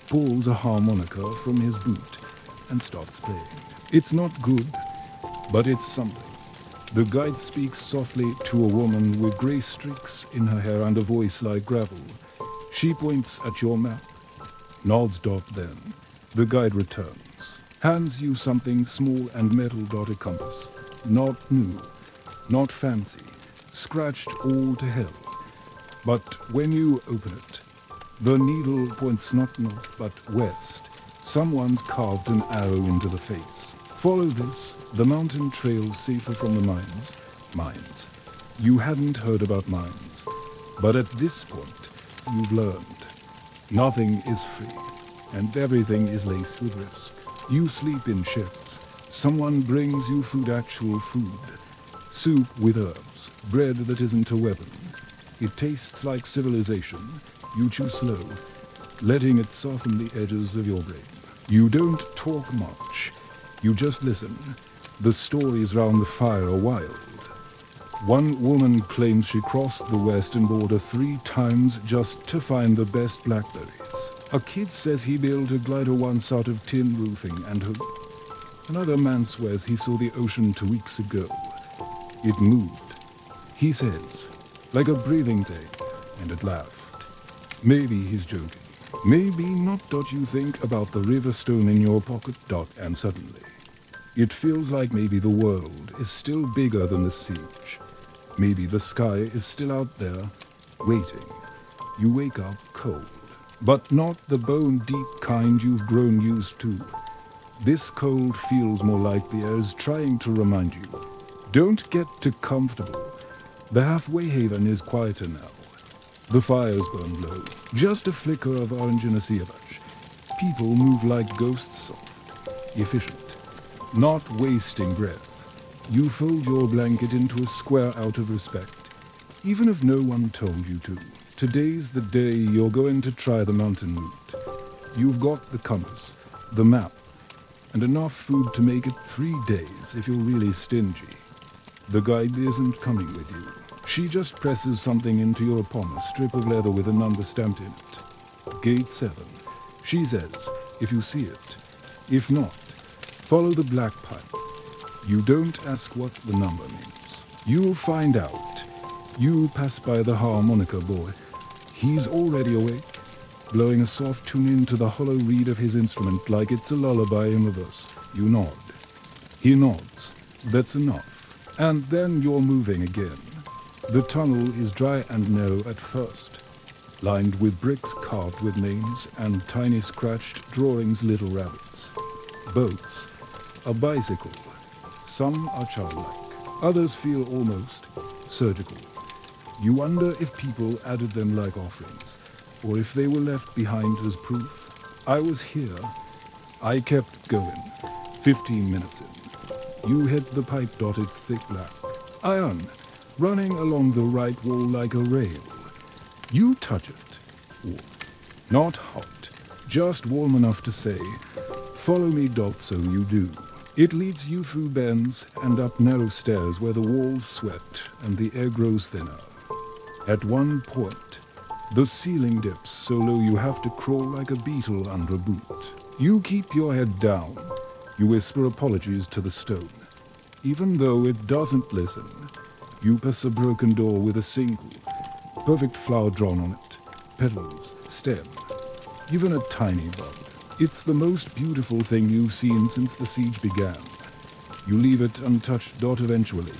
pulls a harmonica from his boot, and starts playing. It's not good, but it's something. The guide speaks softly to a woman with grey streaks in her hair and a voice like gravel. She points at your map. Nods. Then the guide returns. Hands you something small and metal. A compass. Not new, not fancy. Scratched all to hell. But when you open it, the needle points not north but west. Someone's carved an arrow into the face. Follow this, the mountain trail safer from the mines. Mines. You hadn't heard about mines, but at this point, you've learned. Nothing is free, and everything is laced with risk. You sleep in shifts. Someone brings you food, actual food. Soup with herbs, bread that isn't a weapon. It tastes like civilization. You chew slow, letting it soften the edges of your brain. You don't talk much. You just listen. The stories round the fire are wild. One woman claims she crossed the western border 3 times just to find the best blackberries. A kid says he built a glider once out of tin roofing and hope. Another man swears he saw the ocean 2 weeks ago. It moved, he says, like a breathing thing, and it laughed. Maybe he's joking. Maybe not. You think about the river stone in your pocket. And suddenly, it feels like maybe the world is still bigger than the siege. Maybe the sky is still out there, waiting. You wake up cold. but not the bone-deep kind you've grown used to. This cold feels more like the air is trying to remind you. Don't get too comfortable. The halfway haven is quieter now. The fires burn low, just a flicker of orange in a sea of ash. People move like ghosts, soft, efficient, not wasting breath. You fold your blanket into a square out of respect, even if no one told you to. Today's the day you're going to try the mountain route. You've got the compass, the map, and enough food to make it 3 days if you're really stingy. The guide isn't coming with you. She just presses something into your palm, a strip of leather with a number stamped in it. Gate 7. She says, if you see it. If not, follow the black pipe. You don't ask what the number means. You'll find out. You pass by the harmonica boy. He's already awake, blowing a soft tune into the hollow reed of his instrument like it's a lullaby in reverse. You nod. He nods. That's enough. And then you're moving again. The tunnel is dry and narrow at first, lined with bricks carved with names and tiny scratched drawings, little rabbits. Boats. A bicycle. Some are childlike. Others feel almost surgical. You wonder if people added them like offerings, or if they were left behind as proof. I was here. I kept going. 15 minutes in. You hit the pipe. It's thick black. Iron. Running along the right wall like a rail. You touch it. Warm. Not hot. Just warm enough to say, follow me. So you do. It leads you through bends and up narrow stairs where the walls sweat and the air grows thinner. At one point, the ceiling dips so low you have to crawl like a beetle under a boot. You keep your head down. You whisper apologies to the stone. Even though it doesn't listen, you pass a broken door with a single, perfect flower drawn on it. Petals, stem, even a tiny bud. It's the most beautiful thing you've seen since the siege began. You leave it untouched. Eventually,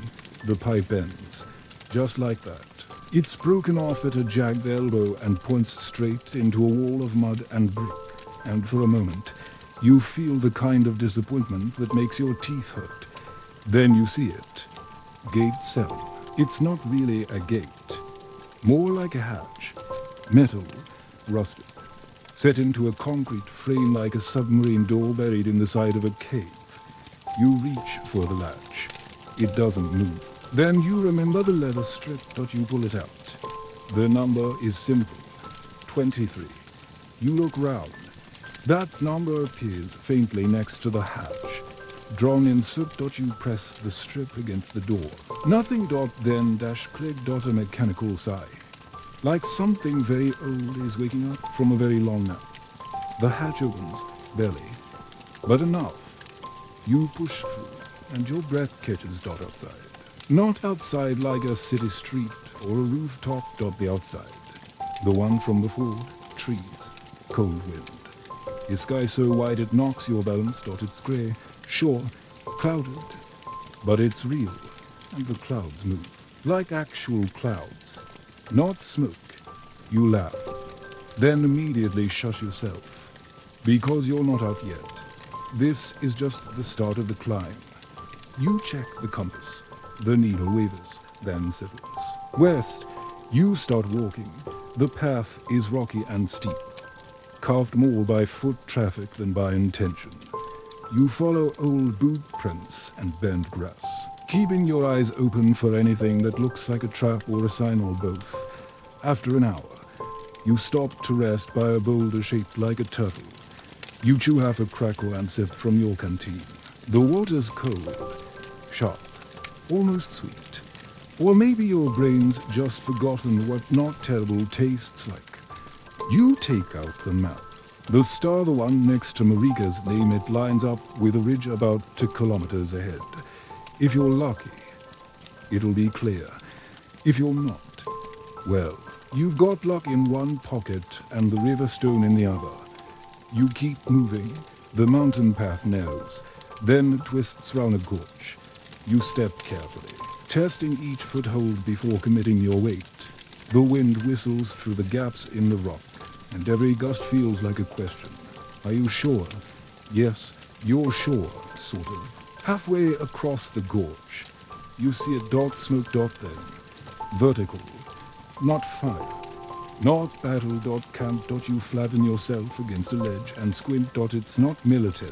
the pipe ends, just like that. It's broken off at a jagged elbow and points straight into a wall of mud and brick. And for a moment, you feel the kind of disappointment that makes your teeth hurt. Then you see it. Gate 7. It's not really a gate. More like a hatch. Metal, rusted. Set into a concrete frame like a submarine door buried in the side of a cave. You reach for the latch. It doesn't move. Then you remember the leather strip. You pull it out. The number is simple. 23. You look round. That number appears faintly next to the hatch. Drawn in soot. You press the strip against the door. Nothing. Then click. A mechanical sigh. Like something very old is waking up from a very long nap. The hatch opens, barely, but enough. You push through, and your breath catches. Outside. Not outside like a city street or a rooftop. The outside. The one from before. Trees. Cold wind. A sky so white it knocks your balance. It's grey. Sure, clouded. But it's real, and the clouds move. Like actual clouds. Not smoke. You laugh. Then immediately shush yourself. Because you're not out yet. This is just the start of the climb. You check the compass. The needle wavers, then settles. West. You start walking. The path is rocky and steep. Carved more by foot traffic than by intention. You follow old boot prints and bent grass, keeping your eyes open for anything that looks like a trap or a sign or both. After an hour, you stop to rest by a boulder shaped like a turtle. You chew half a cracker and sip from your canteen. The water's cold, sharp, almost sweet. Or maybe your brain's just forgotten what not terrible tastes like. You take out the map. The star, the one next to Marika's name, it lines up with a ridge about 2 kilometers ahead. If you're lucky, it'll be clear. If you're not, well, you've got luck in one pocket and the river stone in the other. You keep moving. The mountain path narrows, then twists round a gorge. You step carefully, testing each foothold before committing your weight. The wind whistles through the gaps in the rock. and every gust feels like a question. Are you sure? Yes, you're sure, sort of. Halfway across the gorge, you see a dark smoke dot then. Vertical, not fire. Not battle dot camp dot you flatten yourself against a ledge and squint dot it's not military.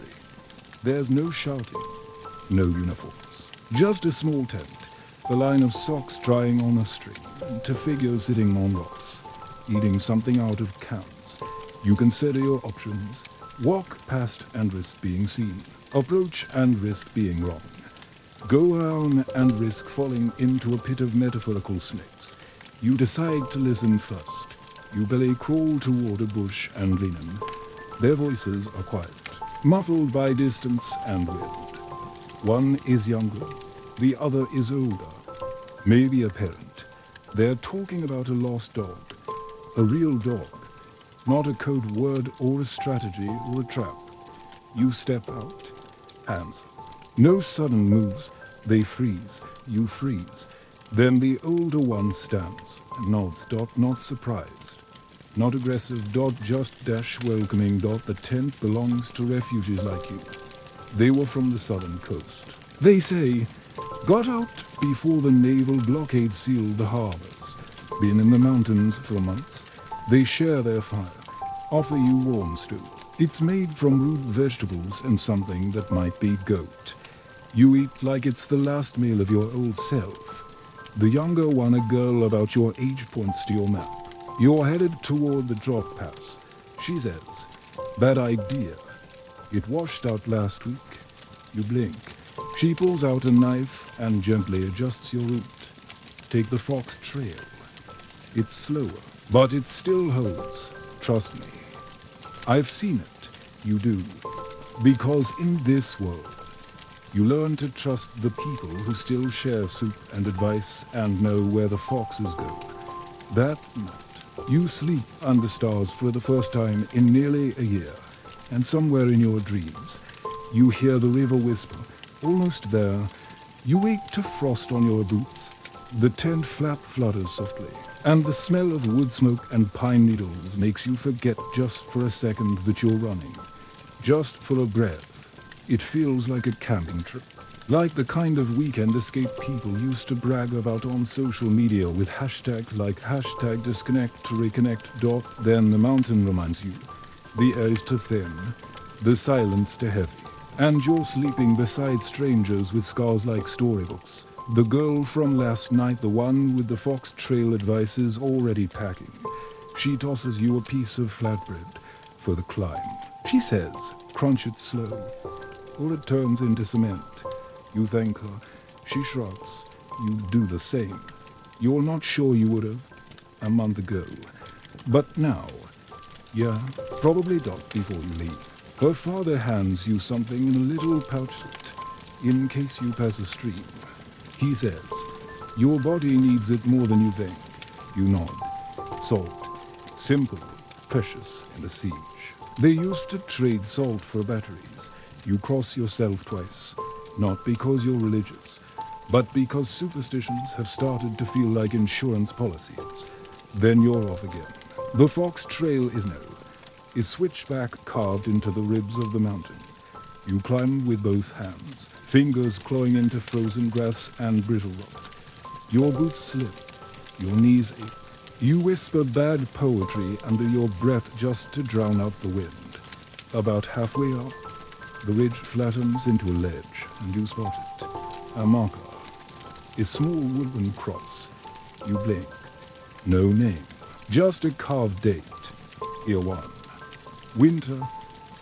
There's no shouting, no uniforms. Just a small tent, a line of socks drying on a string, to figures sitting on rocks, eating something out of cans. You consider your options. Walk past and risk being seen. Approach and risk being wrong. Go down and risk falling into a pit of metaphorical snakes. You decide to listen first. You belly crawl toward a bush and lean in. Their voices are quiet, muffled by distance and wind. One is younger, the other is older, maybe a parent. They're talking about a lost dog, a real dog, not a code word or a strategy or a trap. You step out, hands up. No sudden moves, they freeze, you freeze. Then the older one stands, nods, not surprised. Not aggressive, just welcoming. The tent belongs to refugees like you. They were from the southern coast. They say, got out before the naval blockade sealed the harbors. Been in the mountains for months. They share their fire, offer you warm stew. It's made from root vegetables and something that might be goat. You eat like it's the last meal of your old self. The younger one, a girl about your age, points to your map. You're headed toward the drop pass. She says, bad idea. It washed out last week. You blink. She pulls out a knife and gently adjusts your route. Take the fox trail. It's slower, but it still holds. Trust me. I've seen it. You do. Because in this world, you learn to trust the people who still share soup and advice and know where the foxes go. That night, you sleep under stars for the first time in nearly a year, and somewhere in your dreams, you hear the river whisper, almost there. You wake to frost on your boots. The tent flap flutters softly, and the smell of wood smoke and pine needles makes you forget just for a second that you're running. Just for a breath. It feels like a camping trip. Like the kind of weekend escape people used to brag about on social media with hashtags like hashtag disconnect to reconnect. Then the mountain reminds you. The air is too thin, the silence too heavy. And you're sleeping beside strangers with scars like storybooks. The girl from last night, the one with the fox trail advice, is already packing. She tosses you a piece of flatbread for the climb. She says, crunch it slow, or it turns into cement. You thank her. She shrugs. You do the same. You're not sure you would have a month ago. But now, yeah, probably not before you leave. Her father hands you something in a little pouchlet, in case you pass a stream. He says, your body needs it more than you think. You nod. Salt. Simple, precious in a siege. They used to trade salt for batteries. You cross yourself twice. Not because you're religious, but because superstitions have started to feel like insurance policies. Then you're off again. The fox trail is switchback carved into the ribs of the mountain. You climb with both hands, fingers clawing into frozen grass and brittle rock. Your boots slip, your knees ache. You whisper bad poetry under your breath just to drown out the wind. About halfway up, the ridge flattens into a ledge, and you spot it. A marker. A small wooden cross. You blink. No name. Just a carved date. Year 1. Winter.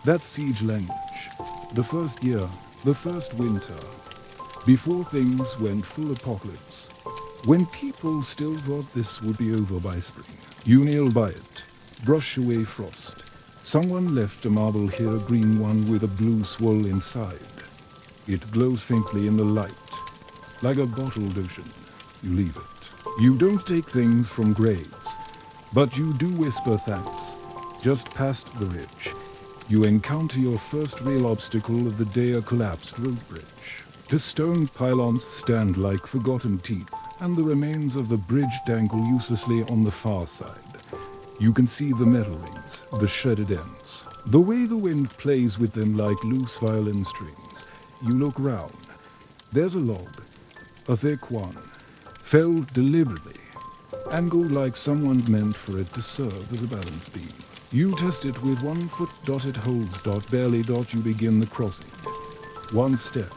That's siege language. The first year. The first winter. Before things went full apocalypse. When people still thought this would be over by spring. You kneel by it. Brush away frost. Someone left a marble here, a green one with a blue swirl inside. It glows faintly in the light, like a bottled ocean. You leave it. You don't take things from graves, but you do whisper thanks. Just past the ridge, you encounter your first real obstacle of the day, a collapsed road bridge. The stone pylons stand like forgotten teeth, and the remains of the bridge dangle uselessly on the far side. You can see the metal rings, the shredded ends. The way the wind plays with them like loose violin strings. You look round. There's a log, a thick one, felled deliberately, angled like someone meant for it to serve as a balance beam. You test it with 1 foot. It holds. Barely. You begin the crossing. 1 step.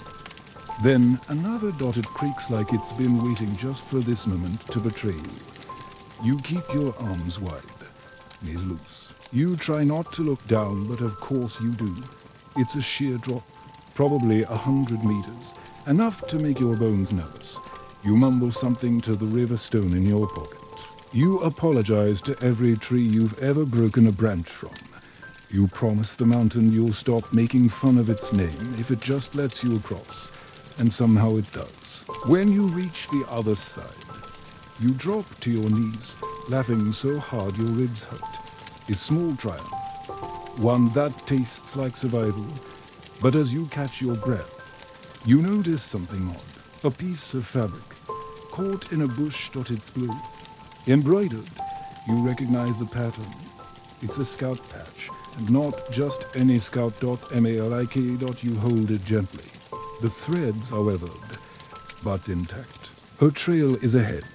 Then another. It creaks like it's been waiting just for this moment to betray you. You keep your arms wide, knees loose. You try not to look down, but of course you do. It's a sheer drop, probably 100 meters, enough to make your bones nervous. You mumble something to the river stone in your pocket. You apologize to every tree you've ever broken a branch from. You promise the mountain you'll stop making fun of its name if it just lets you across, and somehow it does. When you reach the other side, you drop to your knees, laughing so hard your ribs hurt. A small triumph, one that tastes like survival, but as you catch your breath, you notice something odd. A piece of fabric, caught in a bush. It's blue. Embroidered, you recognize the pattern. It's a scout patch, and not just any scout. Malik. You hold it gently. The threads are weathered, but intact. Her trail is ahead.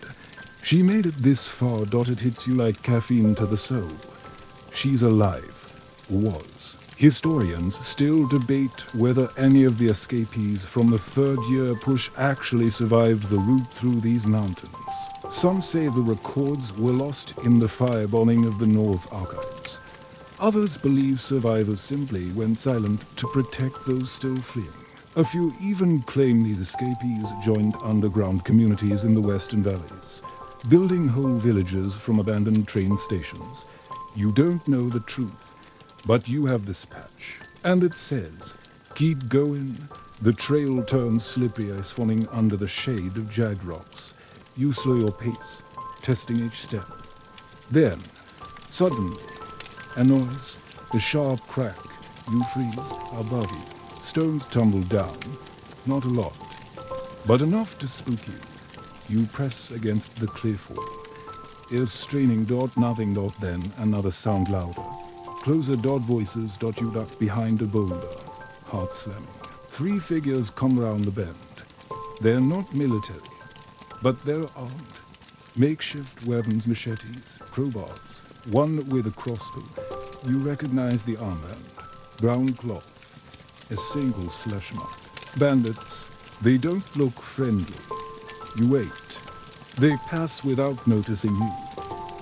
She made it this far. It hits you like caffeine to the soul. She's alive, was. Historians still debate whether any of the escapees from the third year push actually survived the route through these mountains. Some say the records were lost in the firebombing of the North Archives. Others believe survivors simply went silent to protect those still fleeing. A few even claim these escapees joined underground communities in the western valleys, building whole villages from abandoned train stations. You don't know the truth, but you have this patch, and it says, keep going. The trail turns slippery ice falling under the shade of jagged rocks. You slow your pace, testing each step. Then, suddenly, a noise, a sharp crack. You freeze above you. Stones tumble down, not a lot, but enough to spook you. You press against the cliff wall. Ears straining. Nothing. Then another sound louder. Closer. Voices. You duck behind a boulder. Heart slamming. 3 figures come round the bend. They're not military, but they're armed. Makeshift weapons, machetes, crowbars. One with a crossbow. You recognize the armband. Brown cloth. A single slash mark. Bandits. They don't look friendly. You wait. They pass without noticing you,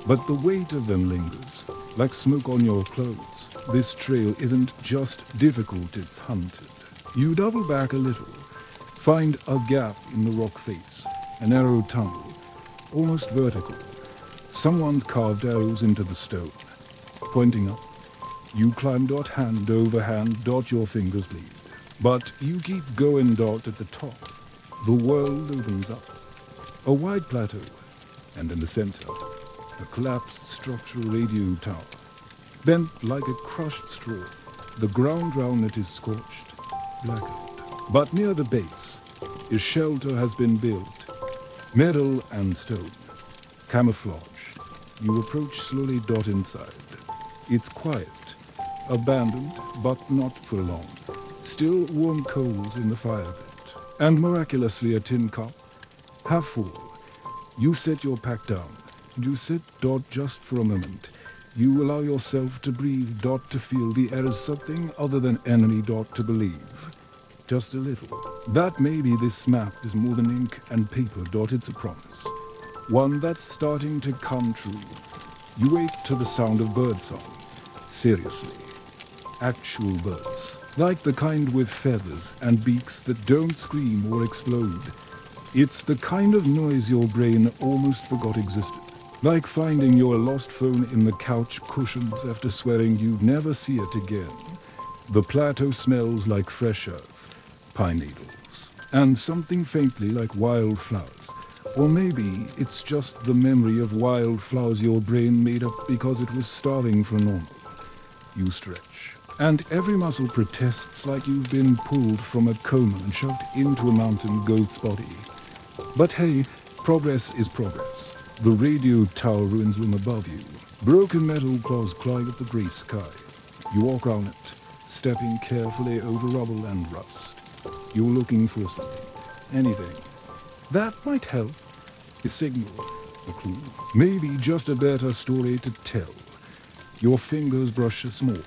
but the weight of them lingers, like smoke on your clothes. This trail isn't just difficult, it's hunted. You double back a little, find a gap in the rock face, a narrow tunnel, almost vertical. Someone's carved arrows into the stone, pointing up. You climb. Hand over hand. Your fingers bleed. But you keep going. At the top, the world opens up. A wide plateau, and in the center, a collapsed structural radio tower. Bent like a crushed straw, the ground round it is scorched, blackened. But near the base, a shelter has been built, metal and stone, camouflage. You approach slowly. Inside. It's quiet, abandoned, but not for long. Still warm coals in the fire pit, and miraculously a tin cup, half full. You set your pack down. You sit. Just for a moment. You allow yourself to breathe. To feel the air is something other than enemy. To believe. Just a little. That maybe this map is more than ink and paper. It's a promise. One that's starting to come true. You wait to the sound of birdsong. Seriously. Actual birds. Like the kind with feathers and beaks that don't scream or explode. It's the kind of noise your brain almost forgot existed. Like finding your lost phone in the couch cushions after swearing you'd never see it again. The plateau smells like fresh earth, pine needles, and something faintly like wildflowers. Or maybe it's just the memory of wildflowers your brain made up because it was starving for normal. You stretch, and every muscle protests like you've been pulled from a coma and shoved into a mountain goat's body. But hey, progress is progress. The radio tower ruins loom above you. Broken metal claws climb at the grey sky. You walk around it, stepping carefully over rubble and rust. You're looking for something, anything. That might help. A signal, a clue, maybe just a better story to tell. Your fingers brush a small,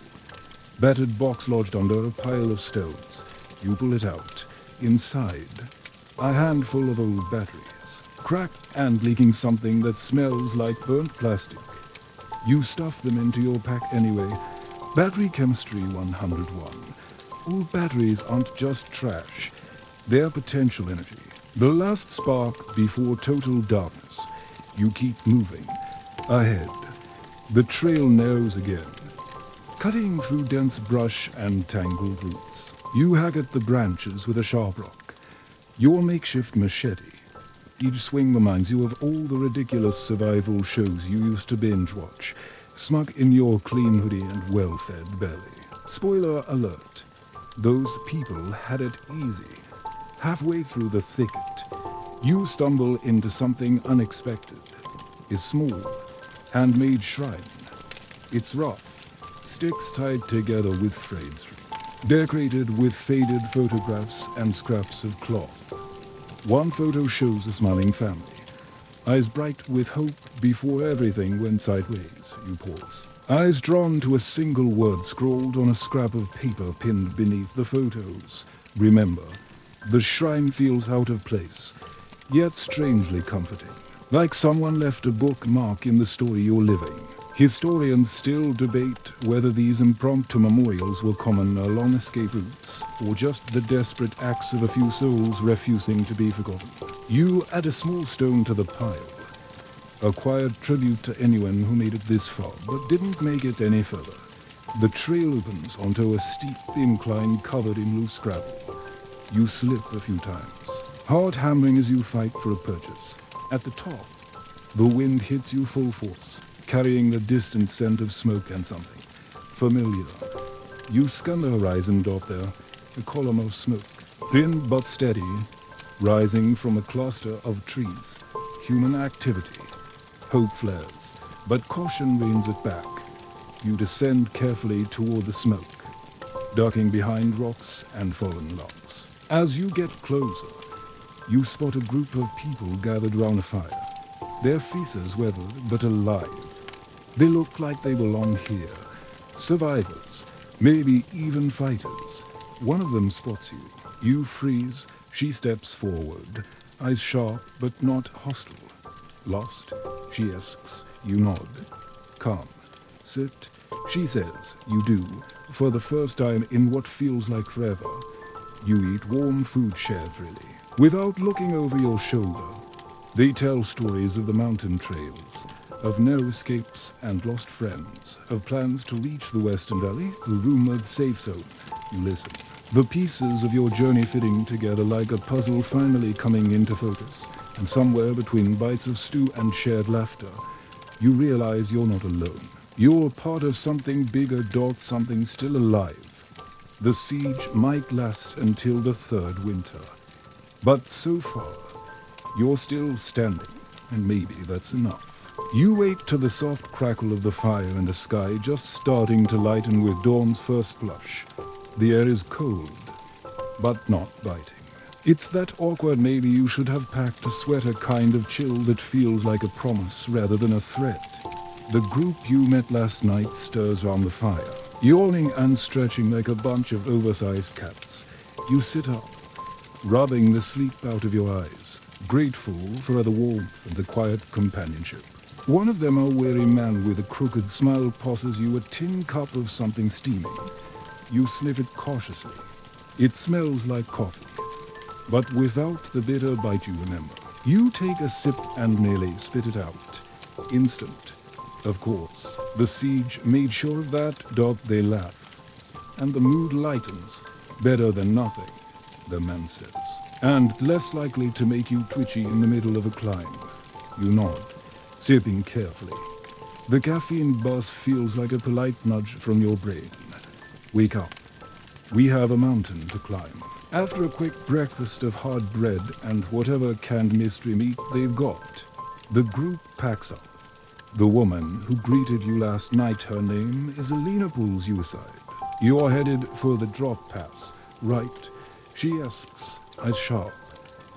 battered box lodged under a pile of stones. You pull it out. Inside, a handful of old batteries, cracked and leaking something that smells like burnt plastic. You stuff them into your pack anyway. Battery chemistry 101. Old batteries aren't just trash. They're potential energy. The last spark before total darkness. You keep moving. Ahead. The trail narrows again, cutting through dense brush and tangled roots. You hack at the branches with a sharp rock. Your makeshift machete. Each swing reminds you of all the ridiculous survival shows you used to binge watch, smug in your clean hoodie and well-fed belly. Spoiler alert. Those people had it easy. Halfway through the thicket, you stumble into something unexpected. A small, handmade shrine. It's rough, sticks tied together with frayed string, decorated with faded photographs and scraps of cloth. One photo shows a smiling family, eyes bright with hope before everything went sideways. You pause. Eyes drawn to a single word scrawled on a scrap of paper pinned beneath the photos. Remember. The shrine feels out of place, yet strangely comforting. Like someone left a bookmark in the story you're living. Historians still debate whether these impromptu memorials were common along escape routes, or just the desperate acts of a few souls refusing to be forgotten. You add a small stone to the pile. A quiet tribute to anyone who made it this far, but didn't make it any further. The trail opens onto a steep incline covered in loose gravel. You slip a few times, heart hammering as you fight for a purchase. At the top, the wind hits you full force, carrying the distant scent of smoke and something familiar. You scan the horizon dot there, a column of smoke, thin but steady, rising from a cluster of trees. Human activity. Hope flares, but caution reins it back. You descend carefully toward the smoke, ducking behind rocks and fallen logs. As you get closer, you spot a group of people gathered round a fire. Their faces weathered but alive. They look like they belong here. Survivors, maybe even fighters. One of them spots you. You freeze. She steps forward, eyes sharp but not hostile. Lost? She asks. You nod. Calm. Sit? She says. You do. For the first time in what feels like forever. You eat warm food shared freely, without looking over your shoulder. They tell stories of the mountain trails, of narrow escapes and lost friends, of plans to reach the Western Valley, the rumored safe zone. You listen. The pieces of your journey fitting together like a puzzle finally coming into focus. And somewhere between bites of stew and shared laughter, you realize you're not alone. You're part of something bigger, something still alive. The siege might last until the third winter. But so far, you're still standing, and maybe that's enough. You wait till the soft crackle of the fire in the sky just starting to lighten with dawn's first blush. The air is cold, but not biting. It's that awkward maybe you should have packed a sweater kind of chill that feels like a promise rather than a threat. The group you met last night stirs round the fire, yawning and stretching like a bunch of oversized cats. You sit up, rubbing the sleep out of your eyes, grateful for the warmth and the quiet companionship. One of them, a weary man with a crooked smile, passes you a tin cup of something steaming. You sniff it cautiously. It smells like coffee, but without the bitter bite you remember. You take a sip and nearly spit it out. Instant. Of course, the siege made sure of that. They laugh. And the mood lightens. Better than nothing, the man says. And less likely to make you twitchy in the middle of a climb. You nod, sipping carefully. The caffeine buzz feels like a polite nudge from your brain. Wake up. We have a mountain to climb. After a quick breakfast of hard bread and whatever canned mystery meat they've got, the group packs up. The woman who greeted you last night, her name is Alina Pool's suicide. You're headed for the drop pass, right? She asks, as sharp.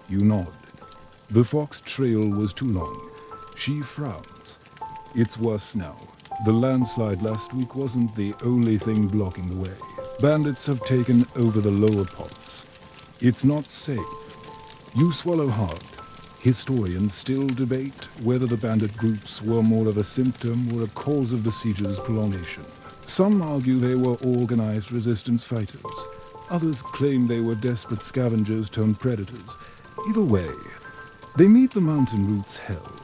You nod. The fox trail was too long. She frowns. It's worse now. The landslide last week wasn't the only thing blocking the way. Bandits have taken over the lower parts. It's not safe. You swallow hard. Historians still debate whether the bandit groups were more of a symptom or a cause of the siege's prolongation. Some argue they were organized resistance fighters. Others claim they were desperate scavengers turned predators. Either way, they meet the mountain routes hell.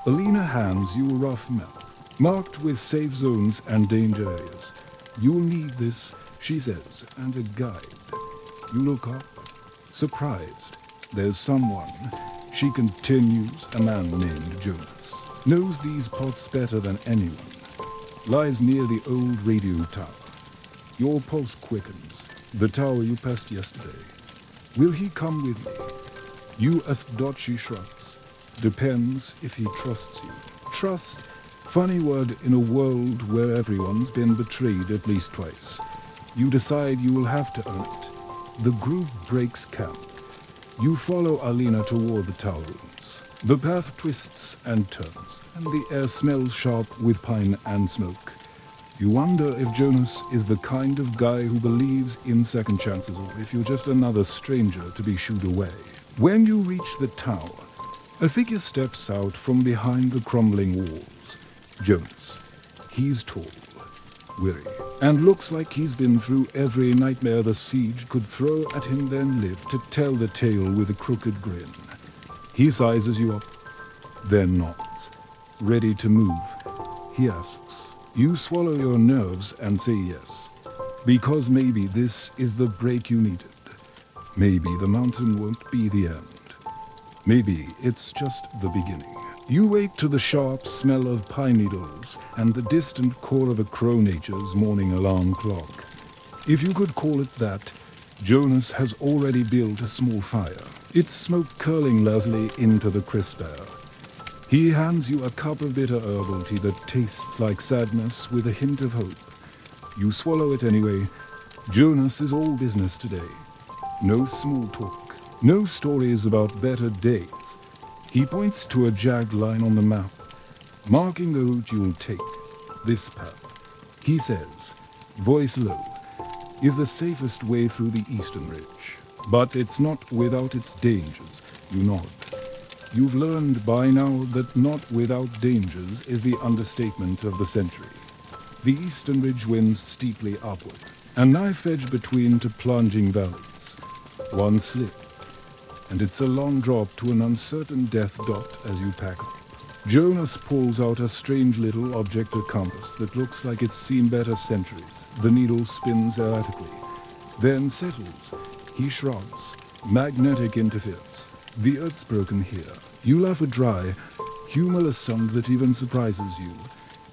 Alina hands you a rough map, marked with safe zones and danger areas. You'll need this, she says, and a guide. You look up, surprised. There's someone. She continues, a man named Jonas. Knows these parts better than anyone. Lies near the old radio tower. Your pulse quickens. The tower you passed yesterday. Will he come with me? You ask. She shrugs. Depends if he trusts you. Trust, funny word in a world where everyone's been betrayed at least twice. You decide you will have to earn it. The group breaks camp. You follow Alina toward the tower rooms. The path twists and turns, and the air smells sharp with pine and smoke. You wonder if Jonas is the kind of guy who believes in second chances, or if you're just another stranger to be shooed away. When you reach the tower, a figure steps out from behind the crumbling walls. Jonas. He's tall, weary, and looks like he's been through every nightmare the siege could throw at him, then live to tell the tale with a crooked grin. He sizes you up, then nods. Ready to move, he asks. You swallow your nerves and say yes, because maybe this is the break you needed. Maybe the mountain won't be the end. Maybe it's just the beginning. You wake to the sharp smell of pine needles and the distant call of a crow nature's morning alarm clock. If you could call it that, Jonas has already built a small fire, its smoke curling lazily into the crisp air. He hands you a cup of bitter herbal tea that tastes like sadness with a hint of hope. You swallow it anyway. Jonas is all business today. No small talk, no stories about better days. He points to a jagged line on the map, marking the route you'll take. This path, he says, voice low, is the safest way through the eastern ridge. But it's not without its dangers. You nod. You've learned by now that not without dangers is the understatement of the century. The eastern ridge winds steeply upward, a knife edge between two plunging valleys. One slip, and it's a long drop to an uncertain death dot as you pack up. Jonas pulls out a strange little object, a compass that looks like it's seen better centuries. The needle spins erratically, then settles. He shrugs. Magnetic interference. The earth's broken here. You laugh a dry, humorless sound that even surprises you.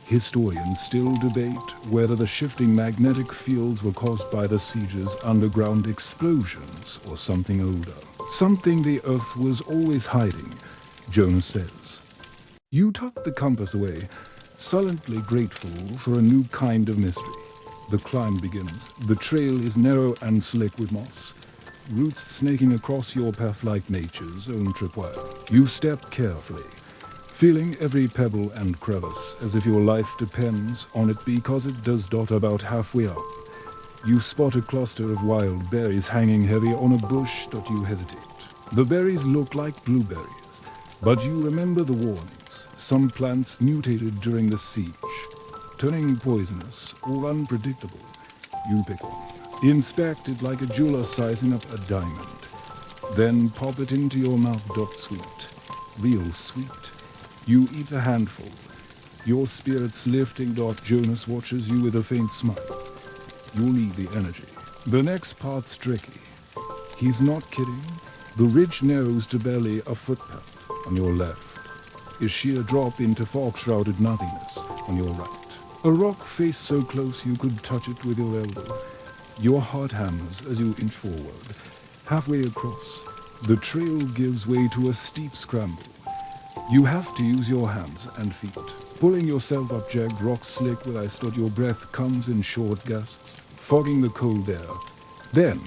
Historians still debate whether the shifting magnetic fields were caused by the siege's underground explosions or something older. Something the earth was always hiding, Jonas says. You tuck the compass away, sullenly grateful for a new kind of mystery. The climb begins. The trail is narrow and slick with moss, roots snaking across your path like nature's own tripwire. You step carefully, feeling every pebble and crevice as if your life depends on it, because it does dot about halfway up. You spot a cluster of wild berries hanging heavy on a bush. You hesitate. The berries look like blueberries, but you remember the warnings. Some plants mutated during the siege, turning poisonous or unpredictable. You pick one. Inspect it like a jeweler sizing up a diamond. Then pop it into your mouth. Sweet. Real sweet. You eat a handful. Your spirits lifting. Jonas watches you with a faint smile. You'll need the energy. The next part's tricky. He's not kidding. The ridge narrows to barely a footpath. On your left, a sheer drop into fog-shrouded nothingness. On your right, a rock face so close you could touch it with your elbow. Your heart hammers as you inch forward. Halfway across, the trail gives way to a steep scramble. You have to use your hands and feet. Pulling yourself up jagged rocks slick with ice dot, your breath comes in short gasps, fogging the cold air. Then,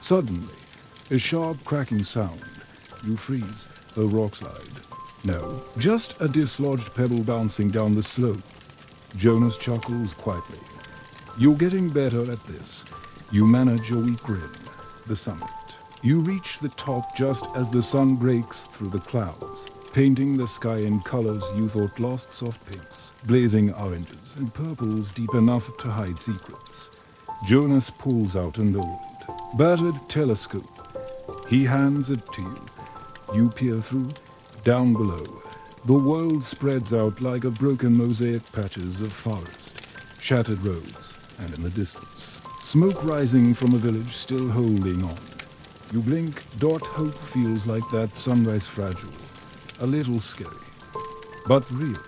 suddenly, a sharp cracking sound. You freeze. A rock slide. No, just a dislodged pebble bouncing down the slope. Jonas chuckles quietly. You're getting better at this. You manage a weak grin. The summit. You reach the top just as the sun breaks through the clouds, painting the sky in colors you thought lost: soft pinks, blazing oranges, and purples deep enough to hide secrets. Jonas pulls out an old, battered telescope. He hands it to you. You peer through. Down below, the world spreads out like a broken mosaic, patches of forest, shattered roads, and in the distance, smoke rising from a village still holding on. You blink. Hope feels like that sunrise, fragile, a little scary, but real.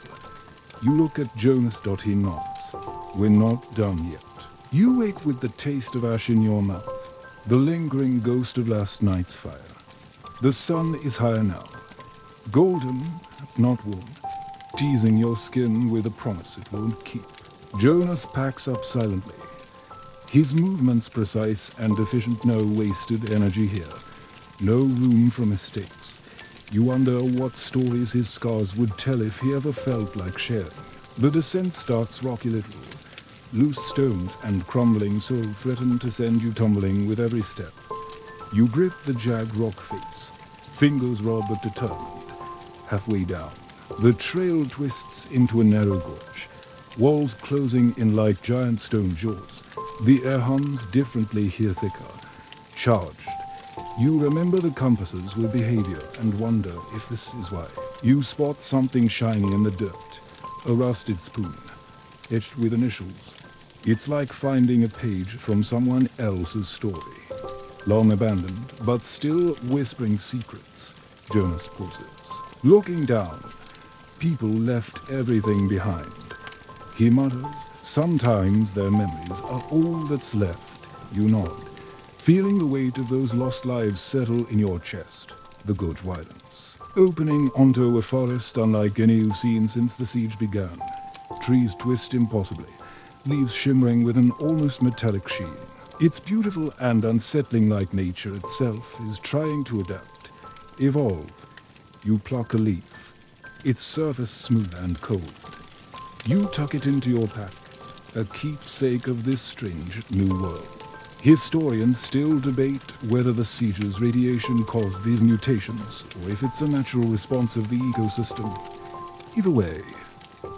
You look at Jonas. He nods. We're not done yet. You wake with the taste of ash in your mouth, the lingering ghost of last night's fire. The sun is higher now, golden, not warm, teasing your skin with a promise it won't keep. Jonas packs up silently. His movements precise and efficient, no wasted energy here, no room for mistakes. You wonder what stories his scars would tell if he ever felt like sharing. The descent starts rocky little. Loose stones and crumbling soil threaten to send you tumbling with every step. You grip the jagged rock face, fingers raw but determined. Halfway down, the trail twists into a narrow gorge, walls closing in like giant stone jaws. The air hums differently here, thicker, charged. You remember the compasses with behavior and wonder if this is why. You spot something shiny in the dirt, a rusted spoon, etched with initials. It's like finding a page from someone else's story, long abandoned, but still whispering secrets. Jonas pauses. Looking down, people left everything behind. He mutters, sometimes their memories are all that's left. You nod, feeling the weight of those lost lives settle in your chest. The gorge widens, opening onto a forest unlike any you've seen since the siege began. Trees twist impossibly, leaves shimmering with an almost metallic sheen. It's beautiful and unsettling, like nature itself is trying to adapt, evolve. You pluck a leaf, its surface smooth and cold. You tuck it into your pack, a keepsake of this strange new world. Historians still debate whether the siege's radiation caused these mutations, or if it's a natural response of the ecosystem. Either way,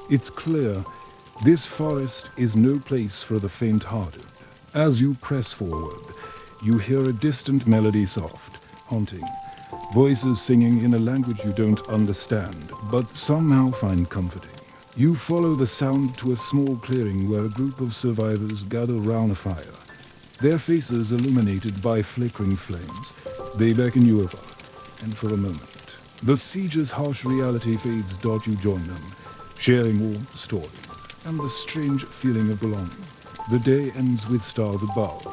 it's clear this forest is no place for the faint-hearted. As you press forward, you hear a distant melody, soft, haunting. Voices singing in a language you don't understand, but somehow find comforting. You follow the sound to a small clearing where a group of survivors gather round a fire, their faces illuminated by flickering flames. They beckon you over, and for a moment, the siege's harsh reality fades. You join them, sharing warm stories and the strange feeling of belonging. The day ends with stars above,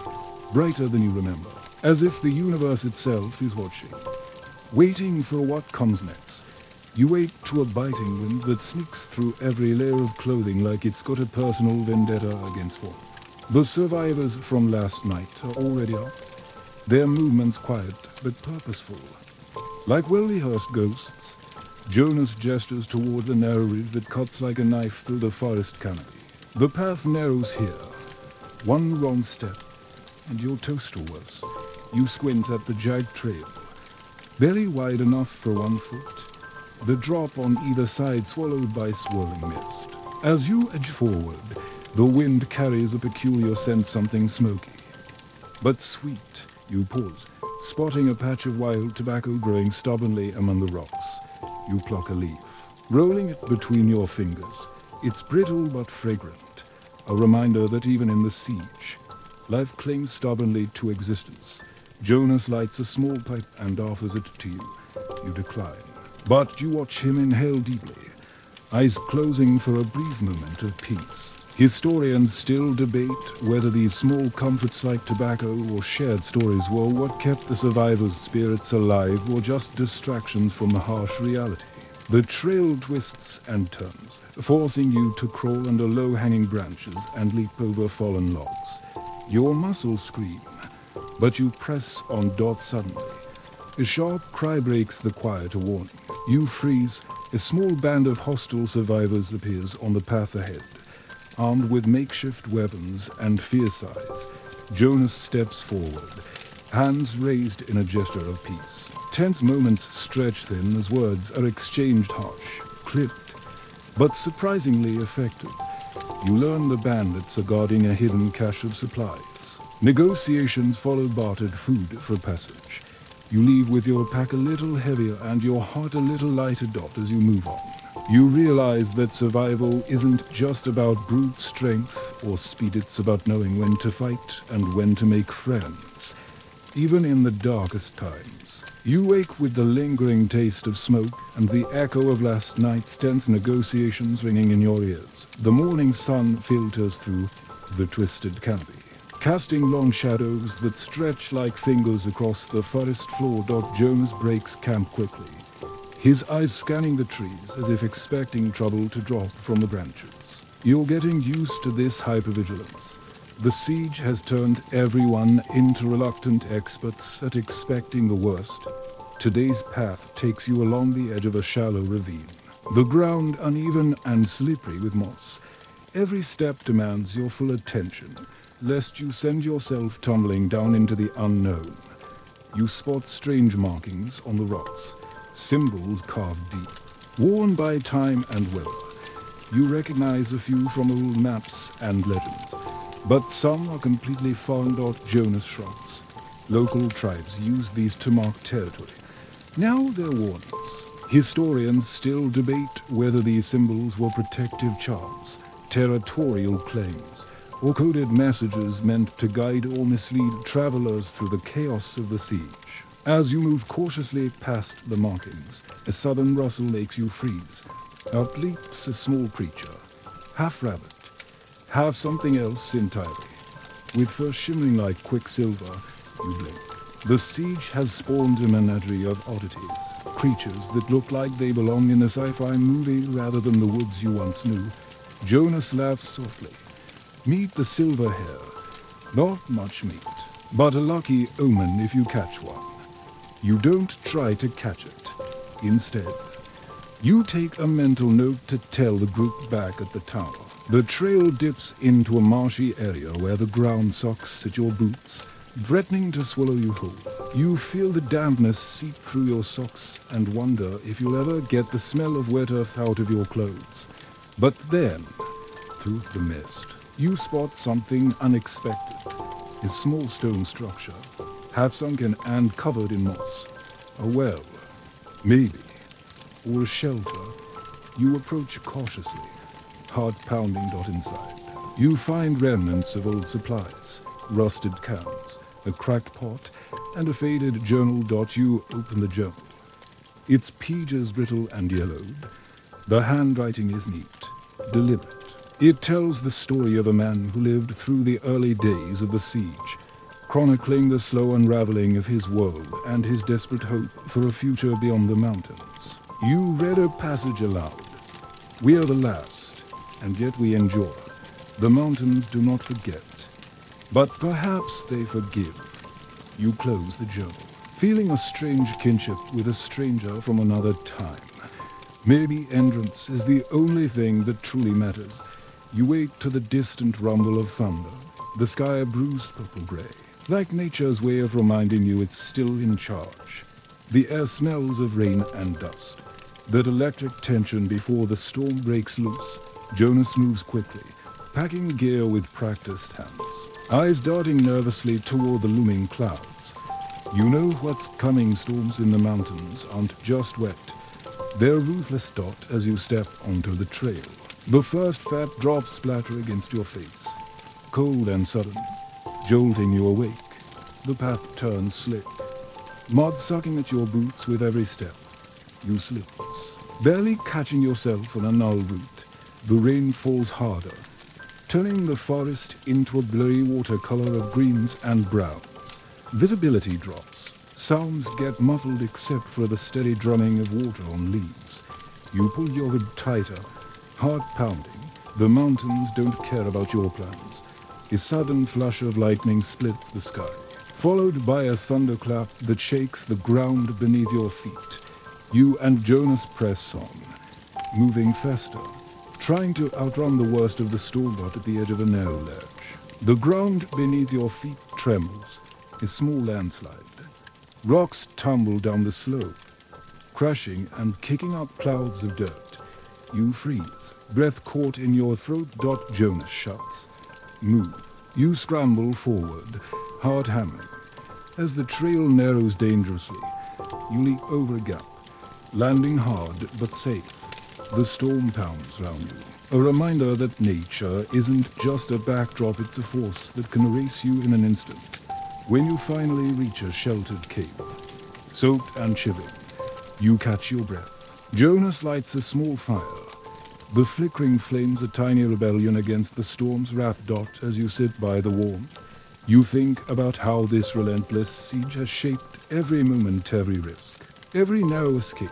brighter than you remember, as if the universe itself is watching, waiting for what comes next. You wake to a biting wind that sneaks through every layer of clothing like it's got a personal vendetta against one. The survivors from last night are already up, their movements quiet but purposeful. Like well-rehearsed ghosts, Jonas gestures toward the narrow ridge that cuts like a knife through the forest canopy. The path narrows here. One wrong step, and you're toast or worse. You squint at the jagged trail, barely wide enough for 1 foot. The drop on either side swallowed by swirling mist. As you edge forward, the wind carries a peculiar scent, something smoky, but sweet. You pause, spotting a patch of wild tobacco growing stubbornly among the rocks. You pluck a leaf, rolling it between your fingers. It's brittle but fragrant, a reminder that even in the siege, life clings stubbornly to existence. Jonas lights a small pipe and offers it to you. You decline, but you watch him inhale deeply, eyes closing for a brief moment of peace. Historians still debate whether these small comforts like tobacco or shared stories were what kept the survivors' spirits alive, or just distractions from the harsh reality. The trail twists and turns, forcing you to crawl under low-hanging branches and leap over fallen logs. Your muscles scream, but you press on Dot suddenly. A sharp cry breaks the quiet, a warning. You freeze. A small band of hostile survivors appears on the path ahead, armed with makeshift weapons and fierce eyes. Jonas steps forward, hands raised in a gesture of peace. Tense moments stretch thin as words are exchanged harsh, clipped, but surprisingly effective. You learn the bandits are guarding a hidden cache of supplies. Negotiations follow bartered food for passage. You leave with your pack a little heavier and your heart a little lighter, Dot, as you move on. You realize that survival isn't just about brute strength or speed, it's about knowing when to fight and when to make friends, even in the darkest times. You wake with the lingering taste of smoke and the echo of last night's tense negotiations ringing in your ears. The morning sun filters through the twisted canopy, casting long shadows that stretch like fingers across the forest floor. Jonas breaks camp quickly, his eyes scanning the trees as if expecting trouble to drop from the branches. You're getting used to this hypervigilance. The siege has turned everyone into reluctant experts at expecting the worst. Today's path takes you along the edge of a shallow ravine, the ground uneven and slippery with moss. Every step demands your full attention, lest you send yourself tumbling down into the unknown. You spot strange markings on the rocks, symbols carved deep, worn by time and weather. You recognize a few from old maps and legends, but some are completely foreign. Jonas shrugs. Local tribes use these to mark territory. Now they're warnings. Historians still debate whether these symbols were protective charms, territorial claims, or coded messages meant to guide or mislead travelers through the chaos of the siege. As you move cautiously past the markings, a sudden rustle makes you freeze. Up leaps a small creature, half rabbit, half something else entirely. With fur shimmering like quicksilver, you blink. The siege has spawned a menagerie of oddities, creatures that look like they belong in a sci-fi movie rather than the woods you once knew. Jonas laughs softly. Meet the silver hare. Not much meat, but a lucky omen if you catch one. You don't try to catch it. Instead, you take a mental note to tell the group back at the tower. The trail dips into a marshy area where the ground sucks at your boots, threatening to swallow you whole. You feel the dampness seep through your socks and wonder if you'll ever get the smell of wet earth out of your clothes. But then, through the mist, you spot something unexpected. A small stone structure, half sunken and covered in moss. A well, maybe, or a shelter. You approach cautiously, heart pounding. Inside. You find remnants of old supplies, rusted cans, a cracked pot, and a faded journal. You open the journal. Its pages brittle and yellowed. The handwriting is neat, deliberate. It tells the story of a man who lived through the early days of the siege, chronicling the slow unraveling of his world and his desperate hope for a future beyond the mountains. You read a passage aloud. We are the last, and yet we endure. The mountains do not forget, but perhaps they forgive. You close the journal, feeling a strange kinship with a stranger from another time. Maybe endurance is the only thing that truly matters. You wait to the distant rumble of thunder, the sky a bruised purple-gray, like nature's way of reminding you it's still in charge. The air smells of rain and dust, that electric tension before the storm breaks loose. Jonas moves quickly, packing gear with practiced hands, eyes darting nervously toward the looming clouds. You know what's coming. Storms in the mountains aren't just wet. They're ruthless. As you step onto the trail, the first fat drops splatter against your face, cold and sudden, jolting you awake. The path turns slick, mud sucking at your boots with every step. You slip, barely catching yourself on a null route. The rain falls harder, turning the forest into a blurry watercolor of greens and browns. Visibility drops. Sounds get muffled except for the steady drumming of water on leaves. You pull your hood tighter, heart pounding. The mountains don't care about your plans. A sudden flash of lightning splits the sky, followed by a thunderclap that shakes the ground beneath your feet. You and Jonas press on, moving faster, trying to outrun the worst of the storm at the edge of a narrow ledge. The ground beneath your feet trembles, a small landslide. Rocks tumble down the slope, crashing and kicking up clouds of dirt. You freeze, breath caught in your throat. Jonas shouts. Move. You scramble forward, heart hammering. As the trail narrows dangerously, you leap over a gap, landing hard but safe. The storm pounds round you, a reminder that nature isn't just a backdrop, it's a force that can erase you in an instant. When you finally reach a sheltered cave, soaked and shivering, you catch your breath. Jonas lights a small fire. The flickering flames a tiny rebellion against the storm's wrath. As you sit by the warmth, you think about how this relentless siege has shaped every moment, every risk, every narrow escape.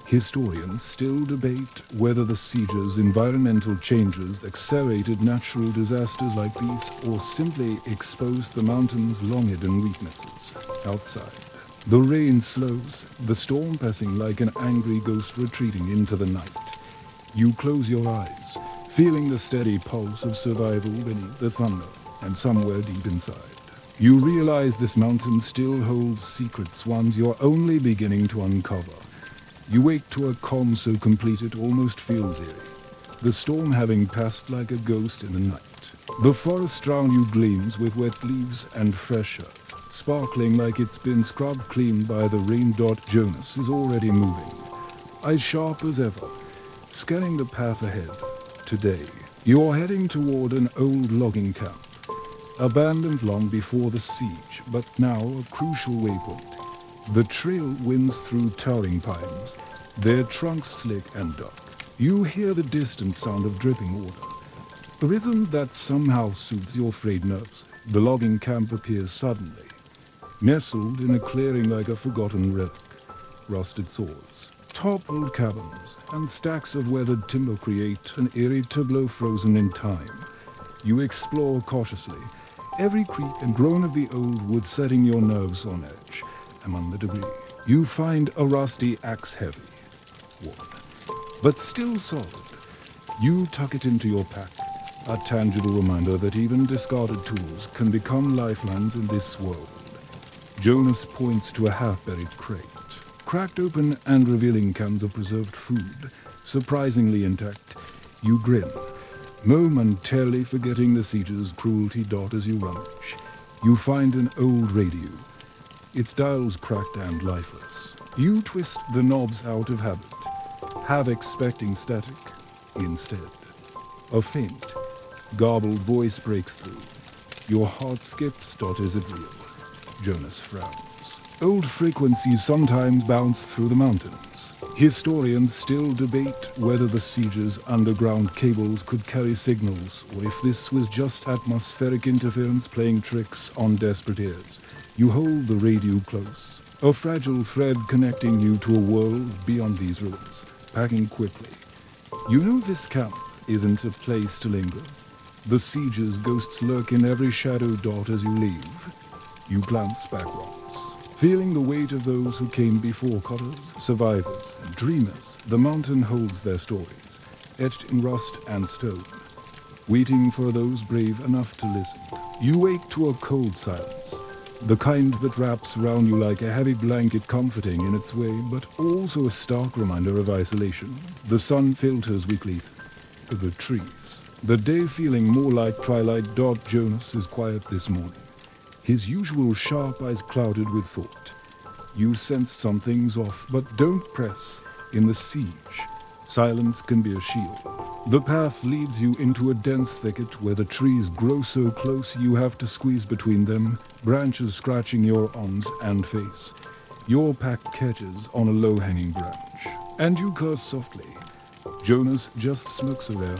Historians still debate whether the siege's environmental changes accelerated natural disasters like these or simply exposed the mountain's long-hidden weaknesses. Outside, the rain slows, the storm passing like an angry ghost retreating into the night. You close your eyes, feeling the steady pulse of survival beneath the thunder, and somewhere deep inside, you realize this mountain still holds secrets, ones you're only beginning to uncover. You wake to a calm so complete it almost feels eerie, the storm having passed like a ghost in the night. The forest around you gleams with wet leaves and fresh earth, sparkling like it's been scrubbed clean by the rain. Jonas is already moving, eyes sharp as ever, scanning the path ahead. Today, you're heading toward an old logging camp, abandoned long before the siege, but now a crucial waypoint. The trail winds through towering pines, their trunks slick and dark. You hear the distant sound of dripping water, a rhythm that somehow soothes your frayed nerves. The logging camp appears suddenly, nestled in a clearing like a forgotten relic. Rusted saws, toppled cabins, and stacks of weathered timber create an eerie tableau frozen in time. You explore cautiously, every creak and groan of the old wood setting your nerves on edge. Among the debris, you find a rusty axe, heavy, worn, but still solid. You tuck it into your pack, a tangible reminder that even discarded tools can become lifelines in this world. Jonas points to a half-buried crate, cracked open and revealing cans of preserved food, surprisingly intact. You grin, momentarily forgetting the siege's cruelty. As you rummage, you find an old radio, its dials cracked and lifeless. You twist the knobs out of habit, half expecting static. Instead, a faint, garbled voice breaks through. Your heart skips. Is it real? Jonas frowns. Old frequencies sometimes bounce through the mountains. Historians still debate whether the siege's underground cables could carry signals, or if this was just atmospheric interference playing tricks on desperate ears. You hold the radio close, a fragile thread connecting you to a world beyond these ruins. Packing quickly, you know this camp isn't a place to linger. The siege's ghosts lurk in every shadow. As you leave, you glance backwards, feeling the weight of those who came before. Cutters, survivors, and dreamers. The mountain holds their stories, etched in rust and stone, waiting for those brave enough to listen. You wake to a cold silence, the kind that wraps around you like a heavy blanket, comforting in its way, but also a stark reminder of isolation. The sun filters weakly through the trees, the day feeling more like twilight. Jonas is quiet this morning, his usual sharp eyes clouded with thought. You sense something's off, but don't press. In the siege, silence can be a shield. The path leads you into a dense thicket where the trees grow so close you have to squeeze between them, branches scratching your arms and face. Your pack catches on a low-hanging branch, and you curse softly. Jonas just smokes a rare,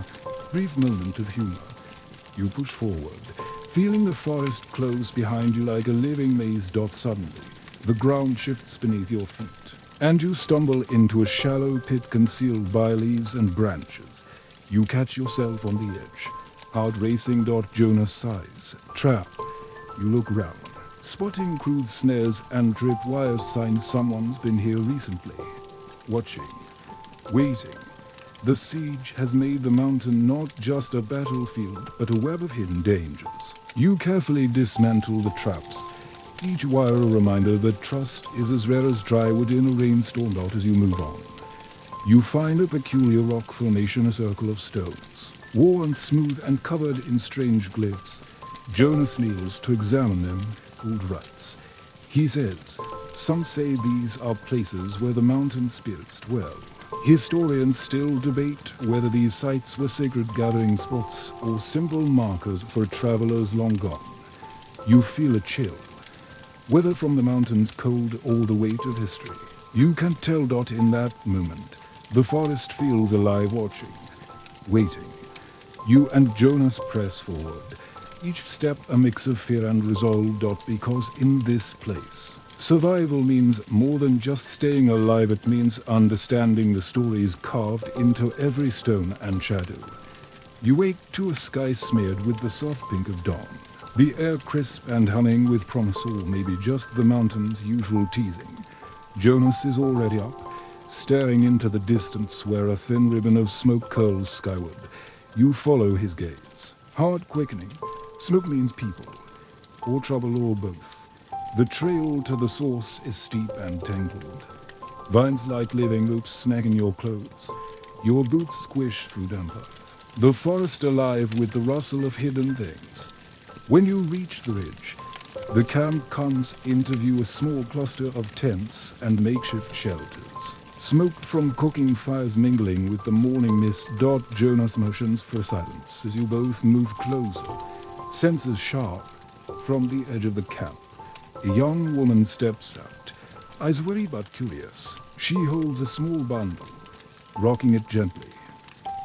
brief moment of humor. You push forward, feeling the forest close behind you like a living maze. Suddenly, the ground shifts beneath your feet, and you stumble into a shallow pit concealed by leaves and branches. You catch yourself on the edge. Heart racing. Jonas sighs. Trap. You look round. Spotting crude snares and tripwire signs someone's been here recently. Watching. Waiting. The siege has made the mountain not just a battlefield, but a web of hidden dangers. You carefully dismantle the traps. Each wire a reminder that trust is as rare as dry wood in a rainstorm. As you move on, you find a peculiar rock formation, a circle of stones, worn smooth and covered in strange glyphs. Jonas kneels to examine them, called rites. He says, some say these are places where the mountain spirits dwell. Historians still debate whether these sites were sacred gathering spots or simple markers for travelers long gone. You feel a chill, whether from the mountain's cold or the weight of history. You can tell. In that moment, the forest feels alive, watching, waiting. You and Jonas press forward, each step a mix of fear and resolve. Because in this place, survival means more than just staying alive. It means understanding the stories carved into every stone and shadow. You wake to a sky smeared with the soft pink of dawn. The air crisp and humming with promise, or maybe just the mountain's usual teasing. Jonas is already up, staring into the distance where a thin ribbon of smoke curls skyward. You follow his gaze. Heart quickening. Smoke means people, or trouble, or both. The trail to the source is steep and tangled. Vines like living loops snagging your clothes. Your boots squish through damp earth. The forest alive with the rustle of hidden things. When you reach the ridge, the camp comes into view, a small cluster of tents and makeshift shelters. Smoke from cooking fires mingling with the morning mist. Jonas motions for silence as you both move closer, senses sharp from the edge of the camp. A young woman steps out, eyes worried but curious. She holds a small bundle, rocking it gently.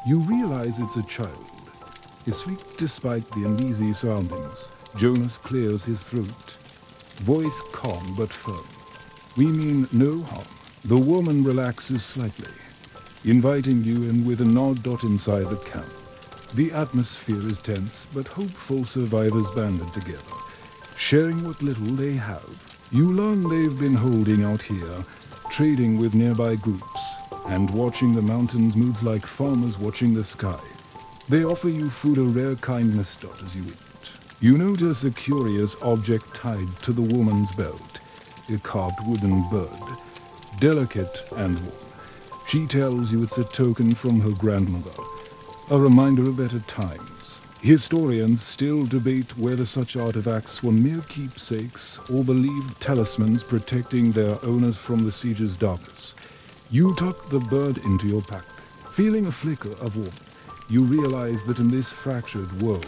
You realize it's a child. Asleep despite the uneasy surroundings. Jonas clears his throat, voice calm but firm. We mean no harm. The woman relaxes slightly, inviting you in with a nod. Inside the camp, the atmosphere is tense, but hopeful survivors banded together, sharing what little they have. You learn they've been holding out here, trading with nearby groups, and watching the mountains moods like farmers watching the sky. They offer you food, a rare kindness. As you eat, you notice a curious object tied to the woman's belt, a carved wooden bird, delicate and warm. She tells you it's a token from her grandmother, a reminder of better times. Historians still debate whether such artifacts were mere keepsakes or believed talismans protecting their owners from the siege's darkness. You tuck the bird into your pack, feeling a flicker of warmth. You realize that in this fractured world,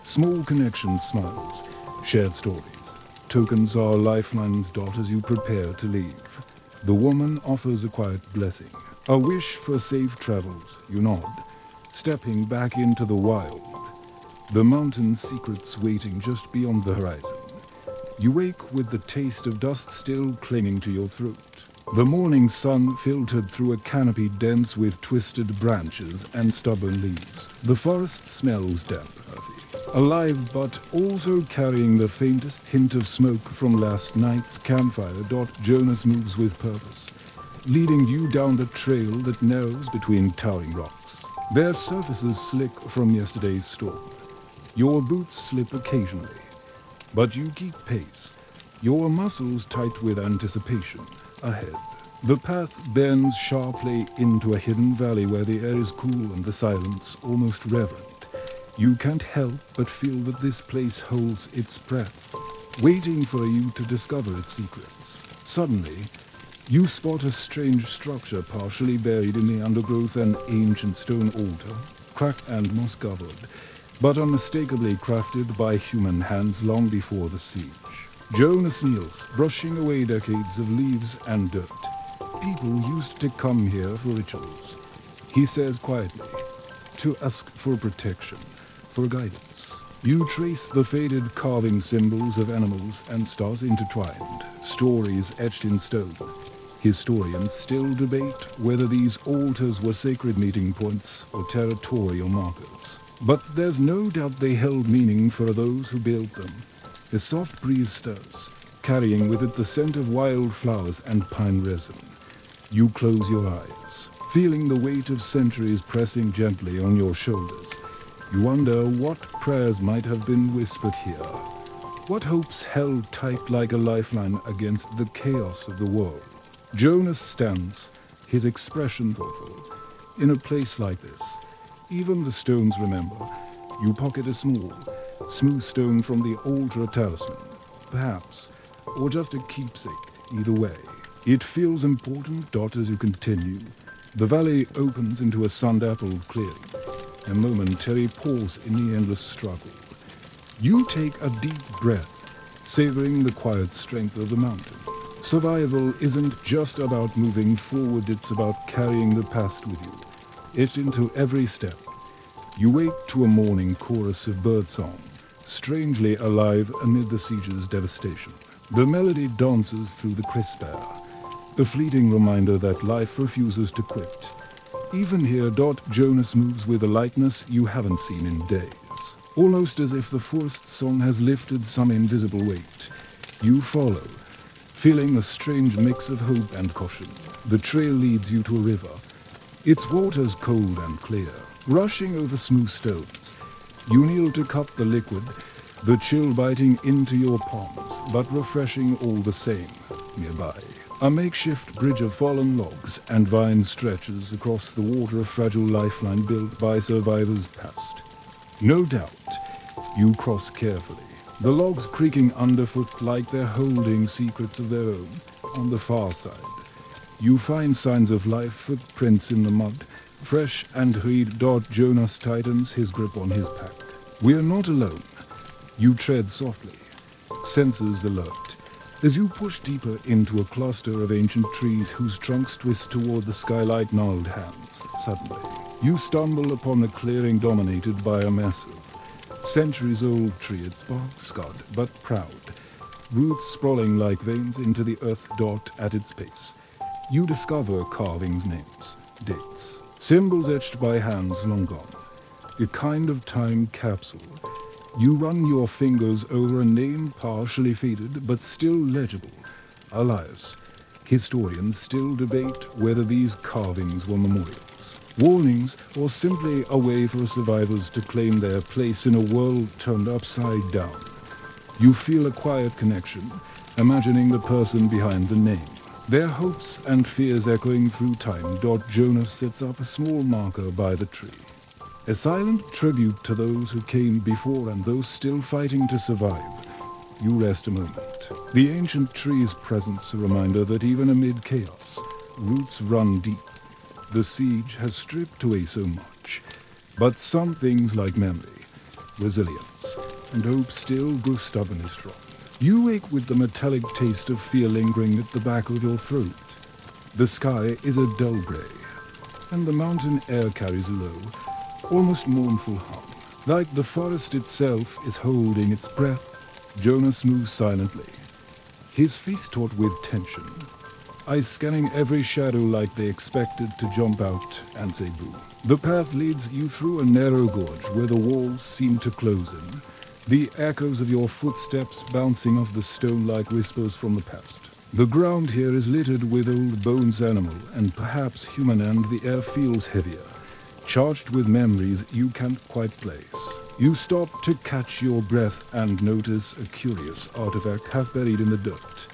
small connections, smiles, shared stories, tokens are lifelines. As you prepare to leave, the woman offers a quiet blessing, a wish for safe travels. You nod, stepping back into the wild, the mountain's secrets waiting just beyond the horizon. You wake with the taste of dust still clinging to your throat. The morning sun filtered through a canopy dense with twisted branches and stubborn leaves. The forest smells damp, earthy, alive, but also carrying the faintest hint of smoke from last night's campfire. Jonas moves with purpose, leading you down the trail that narrows between towering rocks. Their surfaces slick from yesterday's storm. Your boots slip occasionally, but you keep pace, your muscles tight with anticipation. Ahead, the path bends sharply into a hidden valley where the air is cool and the silence almost reverent. You can't help but feel that this place holds its breath, waiting for you to discover its secrets. Suddenly, you spot a strange structure partially buried in the undergrowth, an ancient stone altar, cracked and moss-covered, but unmistakably crafted by human hands long before the siege. Jonas kneels, brushing away decades of leaves and dirt. People used to come here for rituals, he says quietly, to ask for protection, for guidance. You trace the faded carving symbols of animals and stars intertwined, stories etched in stone. Historians still debate whether these altars were sacred meeting points or territorial markers. But there's no doubt they held meaning for those who built them. A soft breeze stirs, carrying with it the scent of wildflowers and pine resin. You close your eyes, feeling the weight of centuries pressing gently on your shoulders. You wonder what prayers might have been whispered here. What hopes held tight like a lifeline against the chaos of the world. Jonas stands, his expression thoughtful. In a place like this, even the stones remember. You pocket a smooth stone from the altar talisman, perhaps, or just a keepsake, either way. It feels important, as you continue. The valley opens into a sun-dappled clearing, a momentary pause in the endless struggle. You take a deep breath, savoring the quiet strength of the mountain. Survival isn't just about moving forward, it's about carrying the past with you. Etched into every step. You wake to a morning chorus of birdsong, strangely alive amid the siege's devastation. The melody dances through the crisp air, a fleeting reminder that life refuses to quit. Even here, Jonas moves with a lightness you haven't seen in days. Almost as if the first song has lifted some invisible weight. You follow, feeling a strange mix of hope and caution. The trail leads you to a river. Its waters cold and clear, rushing over smooth stones. You kneel to cup the liquid, the chill biting into your palms, but refreshing all the same. Nearby, a makeshift bridge of fallen logs and vines stretches across the water, a fragile lifeline built by survivors past. No doubt, you cross carefully, the logs creaking underfoot like they're holding secrets of their own. On the far side, you find signs of life, footprints in the mud, fresh and hurried. Jonas tightens his grip on his pack. We're not alone. You tread softly, senses alert, as you push deeper into a cluster of ancient trees whose trunks twist toward the skylight. Gnarled hands. Suddenly, you stumble upon a clearing dominated by a massive, centuries-old tree, its bark scarred but proud, roots sprawling like veins into the earth. At its base, you discover carvings, names, dates, symbols etched by hands long gone, a kind of time capsule. You run your fingers over a name partially faded but still legible. Elias. Historians still debate whether these carvings were memorials, warnings, or simply a way for survivors to claim their place in a world turned upside down. You feel a quiet connection, imagining the person behind the name, their hopes and fears echoing through time. Jonas sets up a small marker by the tree. A silent tribute to those who came before and those still fighting to survive. You rest a moment. The ancient tree's presence a reminder that even amid chaos, roots run deep. The siege has stripped away so much, but some things like memory, resilience, and hope still grow stubbornly strong. You wake with the metallic taste of fear lingering at the back of your throat. The sky is a dull gray, and the mountain air carries a low, almost mournful hum. Like the forest itself is holding its breath, Jonas moves silently, his face taut with tension, eyes scanning every shadow like they expected to jump out and say boo. The path leads you through a narrow gorge where the walls seem to close in, the echoes of your footsteps bouncing off the stone like whispers from the past. The ground here is littered with old bones, animal and perhaps human, and the air feels heavier, charged with memories you can't quite place. You stop to catch your breath and notice a curious artifact half buried in the dirt.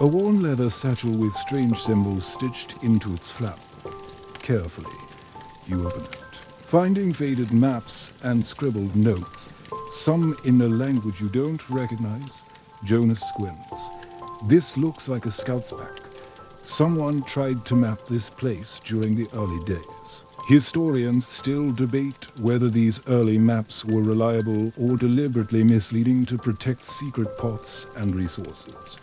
A worn leather satchel with strange symbols stitched into its flap. Carefully, you open it, finding faded maps and scribbled notes, some in a language you don't recognize. Jonas squints. This looks like a scout's pack. Someone tried to map this place during the early days. Historians still debate whether these early maps were reliable or deliberately misleading to protect secret paths and resources.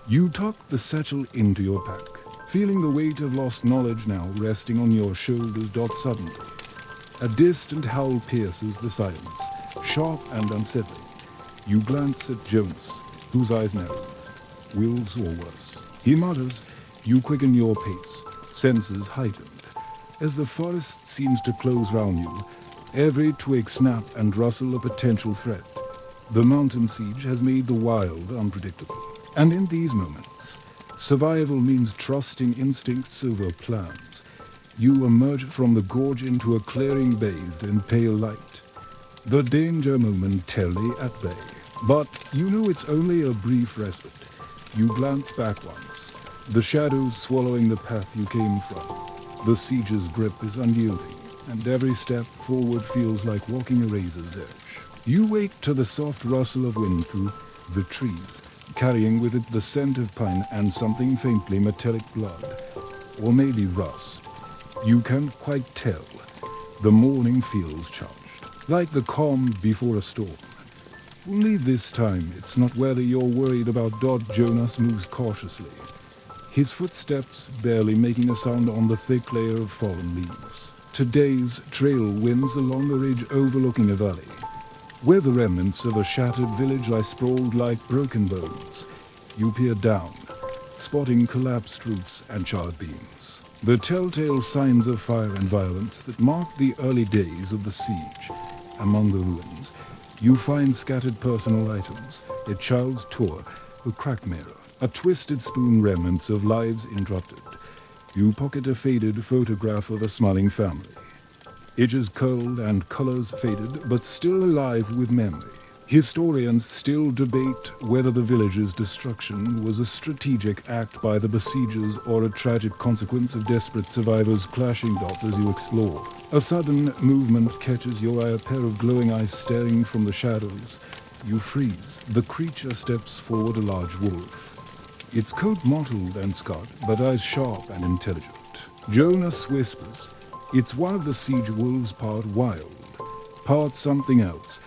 You tuck the satchel into your pack, feeling the weight of lost knowledge now resting on your shoulders. Suddenly, a distant howl pierces the silence, sharp and unsettling. You glance at Jonas, whose eyes narrow. Wolves or worse. He mutters, You quicken your pace, senses heightened. As the forest seems to close round you, every twig snap and rustle a potential threat. The mountain siege has made the wild unpredictable. And in these moments, survival means trusting instincts over plans. You emerge from the gorge into a clearing bathed in pale light. The danger momentarily at bay. But you know it's only a brief respite. You glance back once, the shadows swallowing the path you came from. The siege's grip is unyielding, and every step forward feels like walking a razor's edge. You wake to the soft rustle of wind through the trees, carrying with it the scent of pine and something faintly metallic blood, or maybe rust. You can't quite tell. The morning feels charged, like the calm before a storm. Only this time it's not whether you're worried about Jonas moves cautiously, his footsteps barely making a sound on the thick layer of fallen leaves. Today's trail winds along a ridge overlooking a valley, where the remnants of a shattered village lie sprawled like broken bones. You peer down, spotting collapsed roofs and charred beams. The telltale signs of fire and violence that marked the early days of the siege. Among the ruins, you find scattered personal items, a child's toy, a cracked mirror, a twisted spoon, remnants of lives interrupted. You pocket a faded photograph of a smiling family. Edges curled and colors faded, but still alive with memory. Historians still debate whether the village's destruction was a strategic act by the besiegers or a tragic consequence of desperate survivors clashing dots as you explore. A sudden movement catches your eye, a pair of glowing eyes staring from the shadows. You freeze. The creature steps forward, a large wolf. Its coat mottled and scarred, but eyes sharp and intelligent. Jonas whispers, "It's one of the siege wolves, part wild, part something else."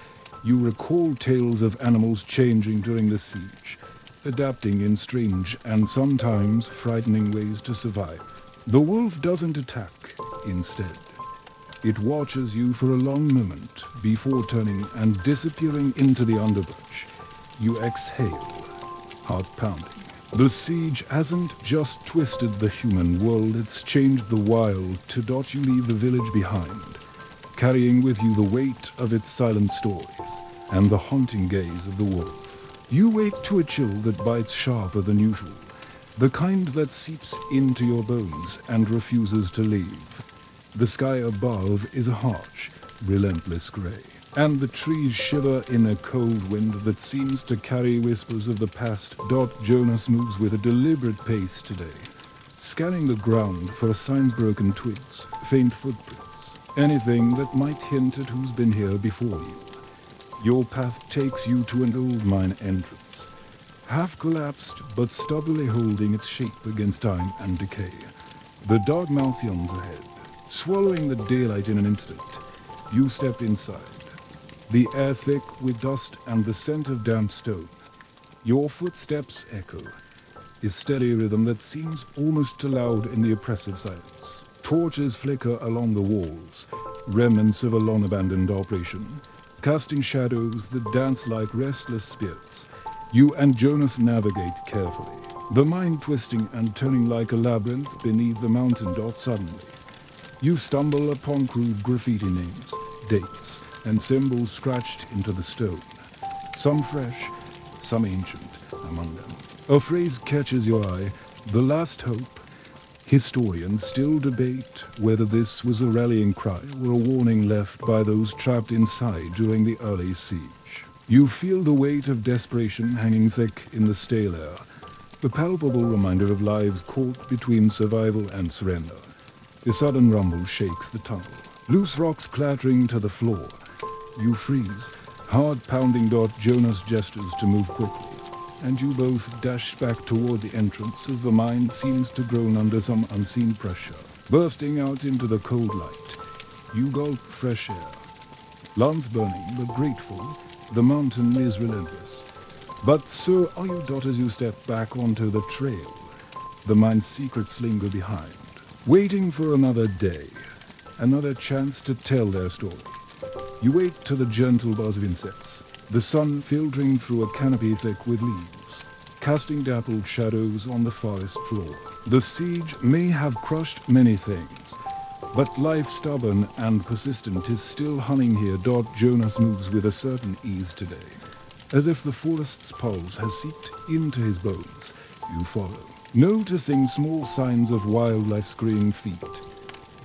You recall tales of animals changing during the siege, adapting in strange and sometimes frightening ways to survive. The wolf doesn't attack, instead. It watches you for a long moment before turning and disappearing into the underbrush. You exhale, heart pounding. The siege hasn't just twisted the human world, it's changed the wild. To dot you leave the village behind, carrying with you the weight of its silent stories and the haunting gaze of the wolf. You wake to a chill that bites sharper than usual, the kind that seeps into your bones and refuses to leave. The sky above is a harsh, relentless gray, and the trees shiver in a cold wind that seems to carry whispers of the past. Jonas moves with a deliberate pace today, scanning the ground for signs, broken twigs, faint footprints, anything that might hint at who's been here before you. Your path takes you to an old mine entrance, half collapsed but stubbornly holding its shape against time and decay. The dark mouth yawns ahead, swallowing the daylight in an instant. You step inside, the air thick with dust and the scent of damp stone. Your footsteps echo, a steady rhythm that seems almost loud in the oppressive silence. Torches flicker along the walls, remnants of a long-abandoned operation, casting shadows that dance like restless spirits. You and Jonas navigate carefully, the mind twisting and turning like a labyrinth beneath the mountain. Suddenly, you stumble upon crude graffiti names, dates, and symbols scratched into the stone. Some fresh, some ancient among them. A phrase catches your eye, "The Last Hope." Historians still debate whether this was a rallying cry or a warning left by those trapped inside during the early siege. You feel the weight of desperation hanging thick in the stale air, the palpable reminder of lives caught between survival and surrender. A sudden rumble shakes the tunnel, loose rocks clattering to the floor. You freeze, heart pounding. Jonas gestures to move quickly, and you both dash back toward the entrance as the mind seems to groan under some unseen pressure. Bursting out into the cold light, you gulp fresh air. Lungs burning but grateful, the mountain is relentless. But so are you. As you step back onto the trail, the mind's secrets linger behind, waiting for another day, another chance to tell their story. You wait to the gentle buzz of insects, the sun filtering through a canopy thick with leaves. casting dappled shadows on the forest floor. The siege may have crushed many things, but life, stubborn and persistent, is still humming here. Jonas moves with a certain ease today, as if the forest's pulse has seeped into his bones. You follow, noticing small signs of wildlife, scurrying feet,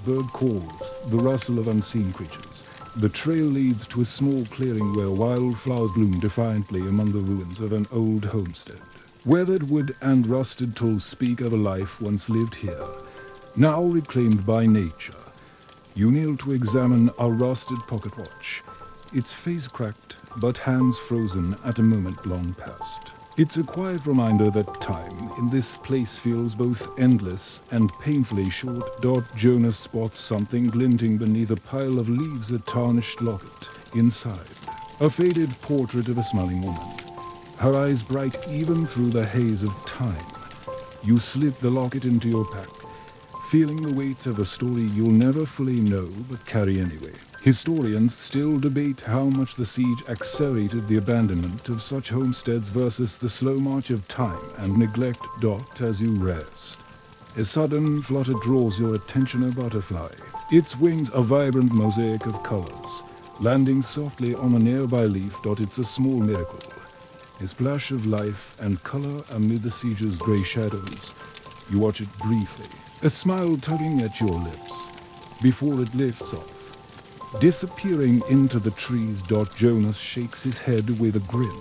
bird calls, the rustle of unseen creatures. The trail leads to a small clearing where wildflowers bloom defiantly among the ruins of an old homestead. Weathered wood and rusted tools speak of a life once lived here, now reclaimed by nature. You kneel to examine a rusted pocket watch, its face cracked but hands frozen at a moment long past. It's a quiet reminder that time in this place feels both endless and painfully short. Jonas spots something glinting beneath a pile of leaves, a tarnished locket. Inside, a faded portrait of a smiling woman, her eyes bright even through the haze of time. You slip the locket into your pack, feeling the weight of a story you'll never fully know but carry anyway. Historians still debate how much the siege accelerated the abandonment of such homesteads versus the slow march of time and neglect. As you rest, a sudden flutter draws your attention. A butterfly, its wings a vibrant mosaic of colors, landing softly on a nearby leaf. It's a small miracle, a splash of life and color amid the siege's gray shadows. You watch it briefly, a smile tugging at your lips, before it lifts off, disappearing into the trees. Jonas shakes his head with a grin.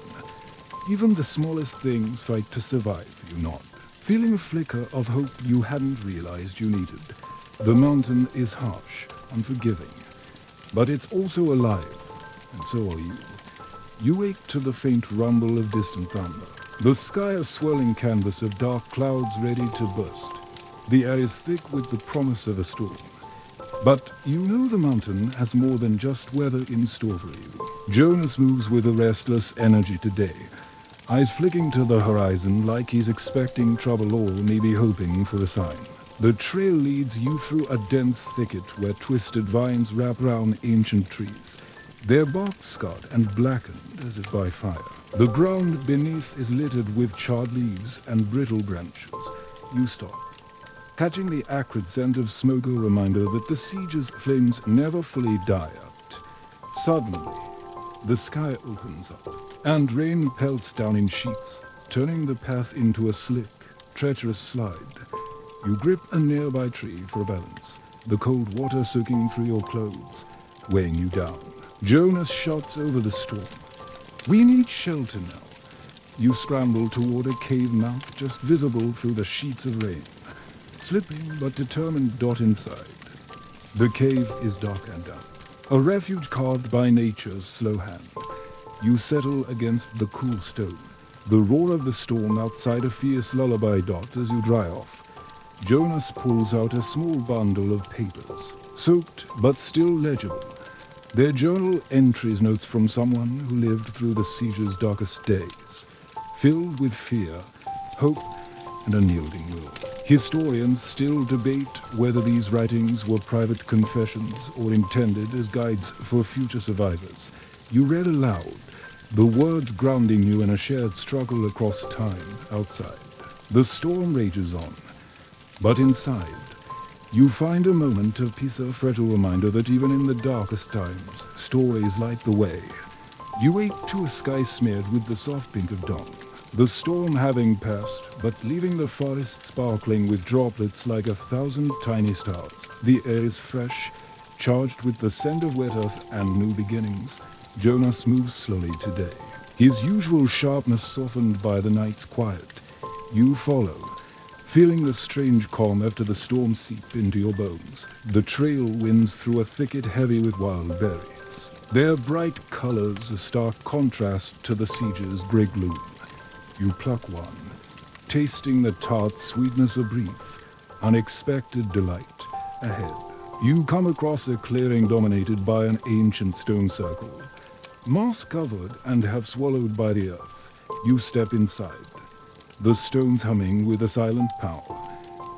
Even the smallest things fight to survive, you nod, feeling a flicker of hope you hadn't realized you needed. The mountain is harsh, unforgiving, but it's also alive, and so are you. You wake to the faint rumble of distant thunder. The sky a swirling canvas of dark clouds ready to burst. The air is thick with the promise of a storm. But you know the mountain has more than just weather in store for you. Jonas moves with a restless energy today, eyes flicking to the horizon like he's expecting trouble or maybe hoping for a sign. The trail leads you through a dense thicket where twisted vines wrap around ancient trees, their bark scarred and blackened as if by fire. The ground beneath is littered with charred leaves and brittle branches. You stop, catching the acrid scent of smoke, a reminder that the siege's flames never fully die out. Suddenly, the sky opens up, and rain pelts down in sheets, turning the path into a slick, treacherous slide. You grip a nearby tree for balance, the cold water soaking through your clothes, weighing you down. Jonas shouts over the storm, "We need shelter now." You scramble toward a cave mouth just visible through the sheets of rain, slipping but determined. Inside, the cave is dark and damp, a refuge carved by nature's slow hand. You settle against the cool stone, the roar of the storm outside a fierce lullaby. As you dry off, Jonas pulls out a small bundle of papers, soaked but still legible. Their journal entries, notes from someone who lived through the siege's darkest days, filled with fear, hope, and unyielding will. Historians still debate whether these writings were private confessions or intended as guides for future survivors. You read aloud, the words grounding you in a shared struggle across time. Outside, the storm rages on, but inside, you find a moment of peace, a fragile reminder that even in the darkest times, stories light the way. You wake to a sky smeared with the soft pink of dawn, the storm having passed, but leaving the forest sparkling with droplets like 1,000 tiny stars. The air is fresh, charged with the scent of wet earth and new beginnings. Jonas moves slowly today, his usual sharpness softened by the night's quiet. You follow, feeling the strange calm after the storm seep into your bones. The trail winds through a thicket heavy with wild berries, their bright colors a stark contrast to the siege's gray gloom. You pluck one, tasting the tart sweetness of brief, unexpected delight ahead. You come across a clearing dominated by an ancient stone circle, moss-covered and half swallowed by the earth. You step inside, the stones humming with a silent power.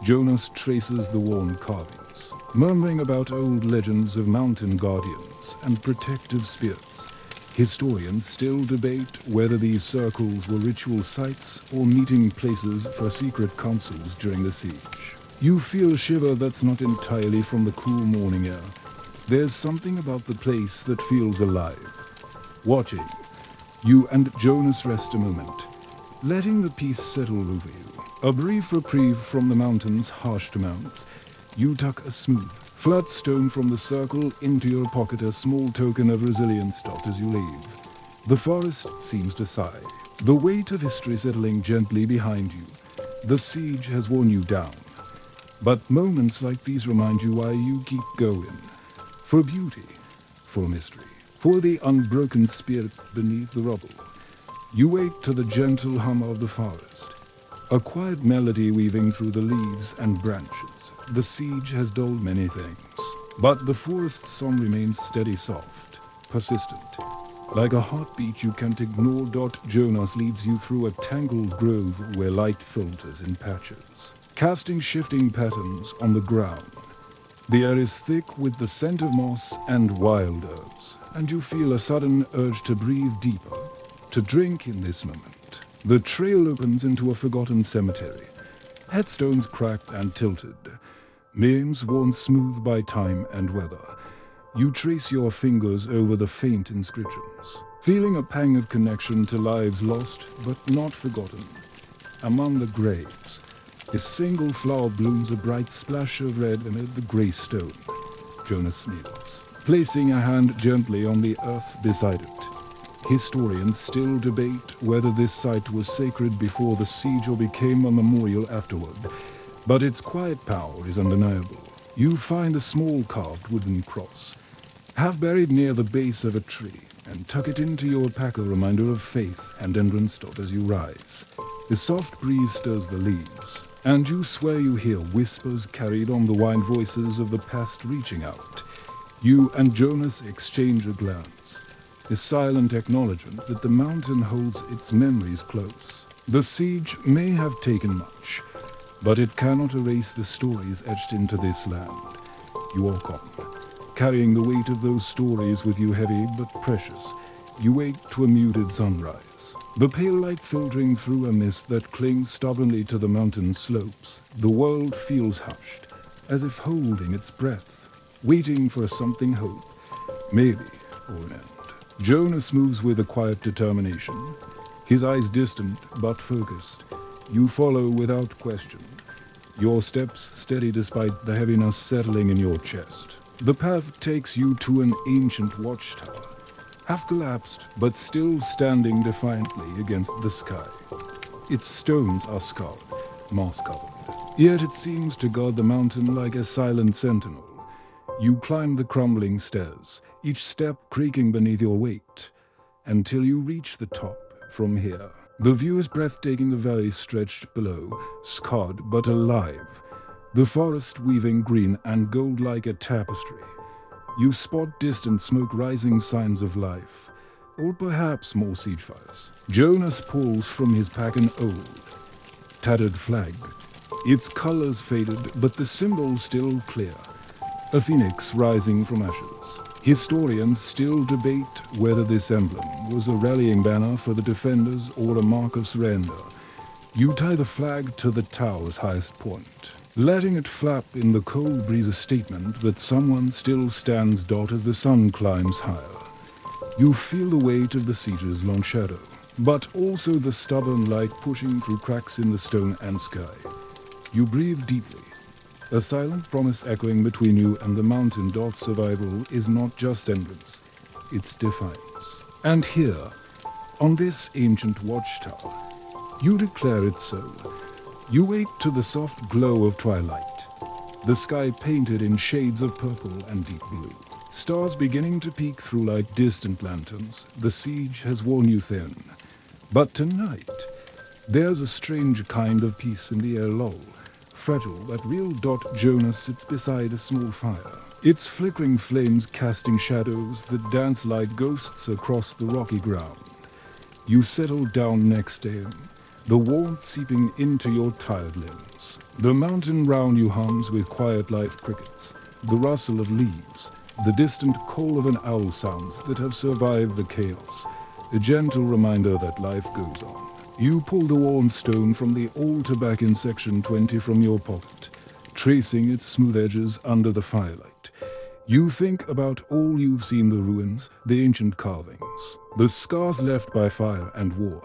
Jonas traces the worn carvings, murmuring about old legends of mountain guardians and protective spirits. Historians still debate whether these circles were ritual sites or meeting places for secret councils during the siege. You feel a shiver that's not entirely from the cool morning air. There's something about the place that feels alive. Watching, you and Jonas rest a moment, letting the peace settle over you. A brief reprieve from the mountain's harsh demands. You tuck a smooth, flat stone from the circle into your pocket, a small token of resilience as you leave. The forest seems to sigh, the weight of history settling gently behind you. The siege has worn you down. But moments like these remind you why you keep going. For beauty, for mystery, for the unbroken spirit beneath the rubble. You wait to the gentle hum of the forest, a quiet melody weaving through the leaves and branches. The siege has dulled many things, but the forest song remains steady, soft, persistent. Like a heartbeat you can't ignore. Jonas leads you through a tangled grove where light filters in patches, casting shifting patterns on the ground. The air is thick with the scent of moss and wild herbs, and you feel a sudden urge to breathe deeper, to drink in this moment. The trail opens into a forgotten cemetery, headstones cracked and tilted, names worn smooth by time and weather. You trace your fingers over the faint inscriptions, feeling a pang of connection to lives lost but not forgotten. Among the graves, a single flower blooms a bright splash of red amid the grey stone. Jonas kneels, placing a hand gently on the earth beside it. Historians still debate whether this site was sacred before the siege or became a memorial afterward, but its quiet power is undeniable. You find a small carved wooden cross, half buried near the base of a tree, and tuck it into your pack, a reminder of faith and endurance as you rise. The soft breeze stirs the leaves, and you swear you hear whispers carried on the wild voices of the past reaching out. You and Jonas exchange a glance, a silent acknowledgement that the mountain holds its memories close. The siege may have taken much, but it cannot erase the stories etched into this land. You walk on, carrying the weight of those stories with you, heavy but precious. You wait to a muted sunrise, the pale light filtering through a mist that clings stubbornly to the mountain slopes. The world feels hushed, as if holding its breath, waiting for something hope, maybe, or an end. Jonas moves with a quiet determination, his eyes distant but focused. You follow without question, your steps steady despite the heaviness settling in your chest. The path takes you to an ancient watchtower, half collapsed but still standing defiantly against the sky. Its stones are scarred, moss-covered, yet it seems to guard the mountain like a silent sentinel. You climb the crumbling stairs, each step creaking beneath your weight, until you reach the top. From here, the view is breathtaking. The valley stretched below, scarred but alive, the forest weaving green and gold like a tapestry. You spot distant smoke rising, signs of life, or perhaps more siege fires. Jonas pulls from his pack an old, tattered flag. Its colors faded, but the symbol still clear, a phoenix rising from ashes. Historians still debate whether this emblem was a rallying banner for the defenders or a mark of surrender. You tie the flag to the tower's highest point, letting it flap in the cold breeze, a statement that someone still stands as the sun climbs higher. You feel the weight of the siege's long shadow, but also the stubborn light pushing through cracks in the stone and sky. You breathe deeply, a silent promise echoing between you and the mountain. Survival is not just endurance, it's defiance. And here, on this ancient watchtower, you declare it so. You wait to the soft glow of twilight, the sky painted in shades of purple and deep blue. Stars beginning to peek through like distant lanterns. The siege has worn you thin. But tonight, there's a strange kind of peace in the air, lull, fragile but real. Jonas sits beside a small fire, its flickering flames casting shadows that dance like ghosts across the rocky ground. You settle down next to him, the warmth seeping into your tired limbs. The mountain round you hums with quiet life crickets, the rustle of leaves, The distant call of an owl sounds that have survived the chaos, a gentle reminder that life goes on. You pull the worn stone from the altar back in section 20 from your pocket, tracing its smooth edges under the firelight. You think about all you've seen, the ruins, the ancient carvings, the scars left by fire and war,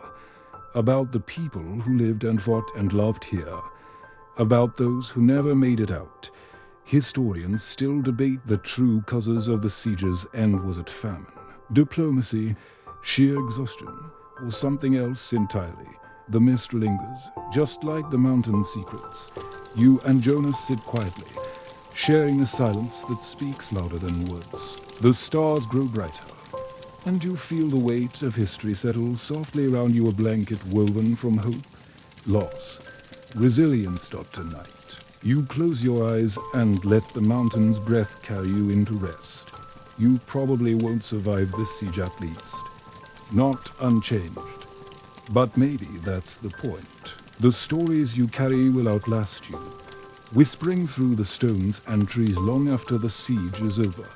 about the people who lived and fought and loved here, about those who never made it out. Historians still debate the true causes of the siege's end. Was it famine, diplomacy, sheer exhaustion, or something else entirely? The mist lingers, just like the mountain secrets. You and Jonas sit quietly, sharing a silence that speaks louder than words. The stars grow brighter, and you feel the weight of history settle softly around you, a blanket woven from hope, loss, resilience. Tonight, you close your eyes and let the mountain's breath carry you into rest. You probably won't survive this siege, at least. Not unchanged. But maybe that's the point. The stories you carry will outlast you, whispering through the stones and trees long after the siege is over.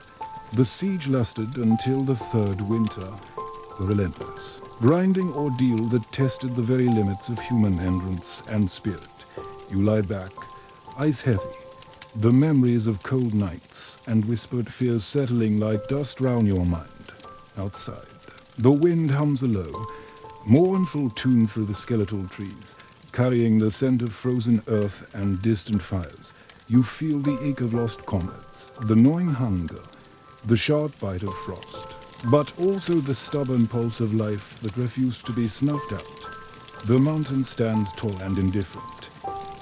The siege lasted until the third winter, a relentless, grinding ordeal that tested the very limits of human endurance and spirit. You lie back, eyes heavy, the memories of cold nights and whispered fears settling like dust round your mind. Outside, the wind hums a low, mournful tune through the skeletal trees, carrying the scent of frozen earth and distant fires. You feel the ache of lost comrades, the gnawing hunger, the sharp bite of frost, but also the stubborn pulse of life that refused to be snuffed out. The mountain stands tall and indifferent,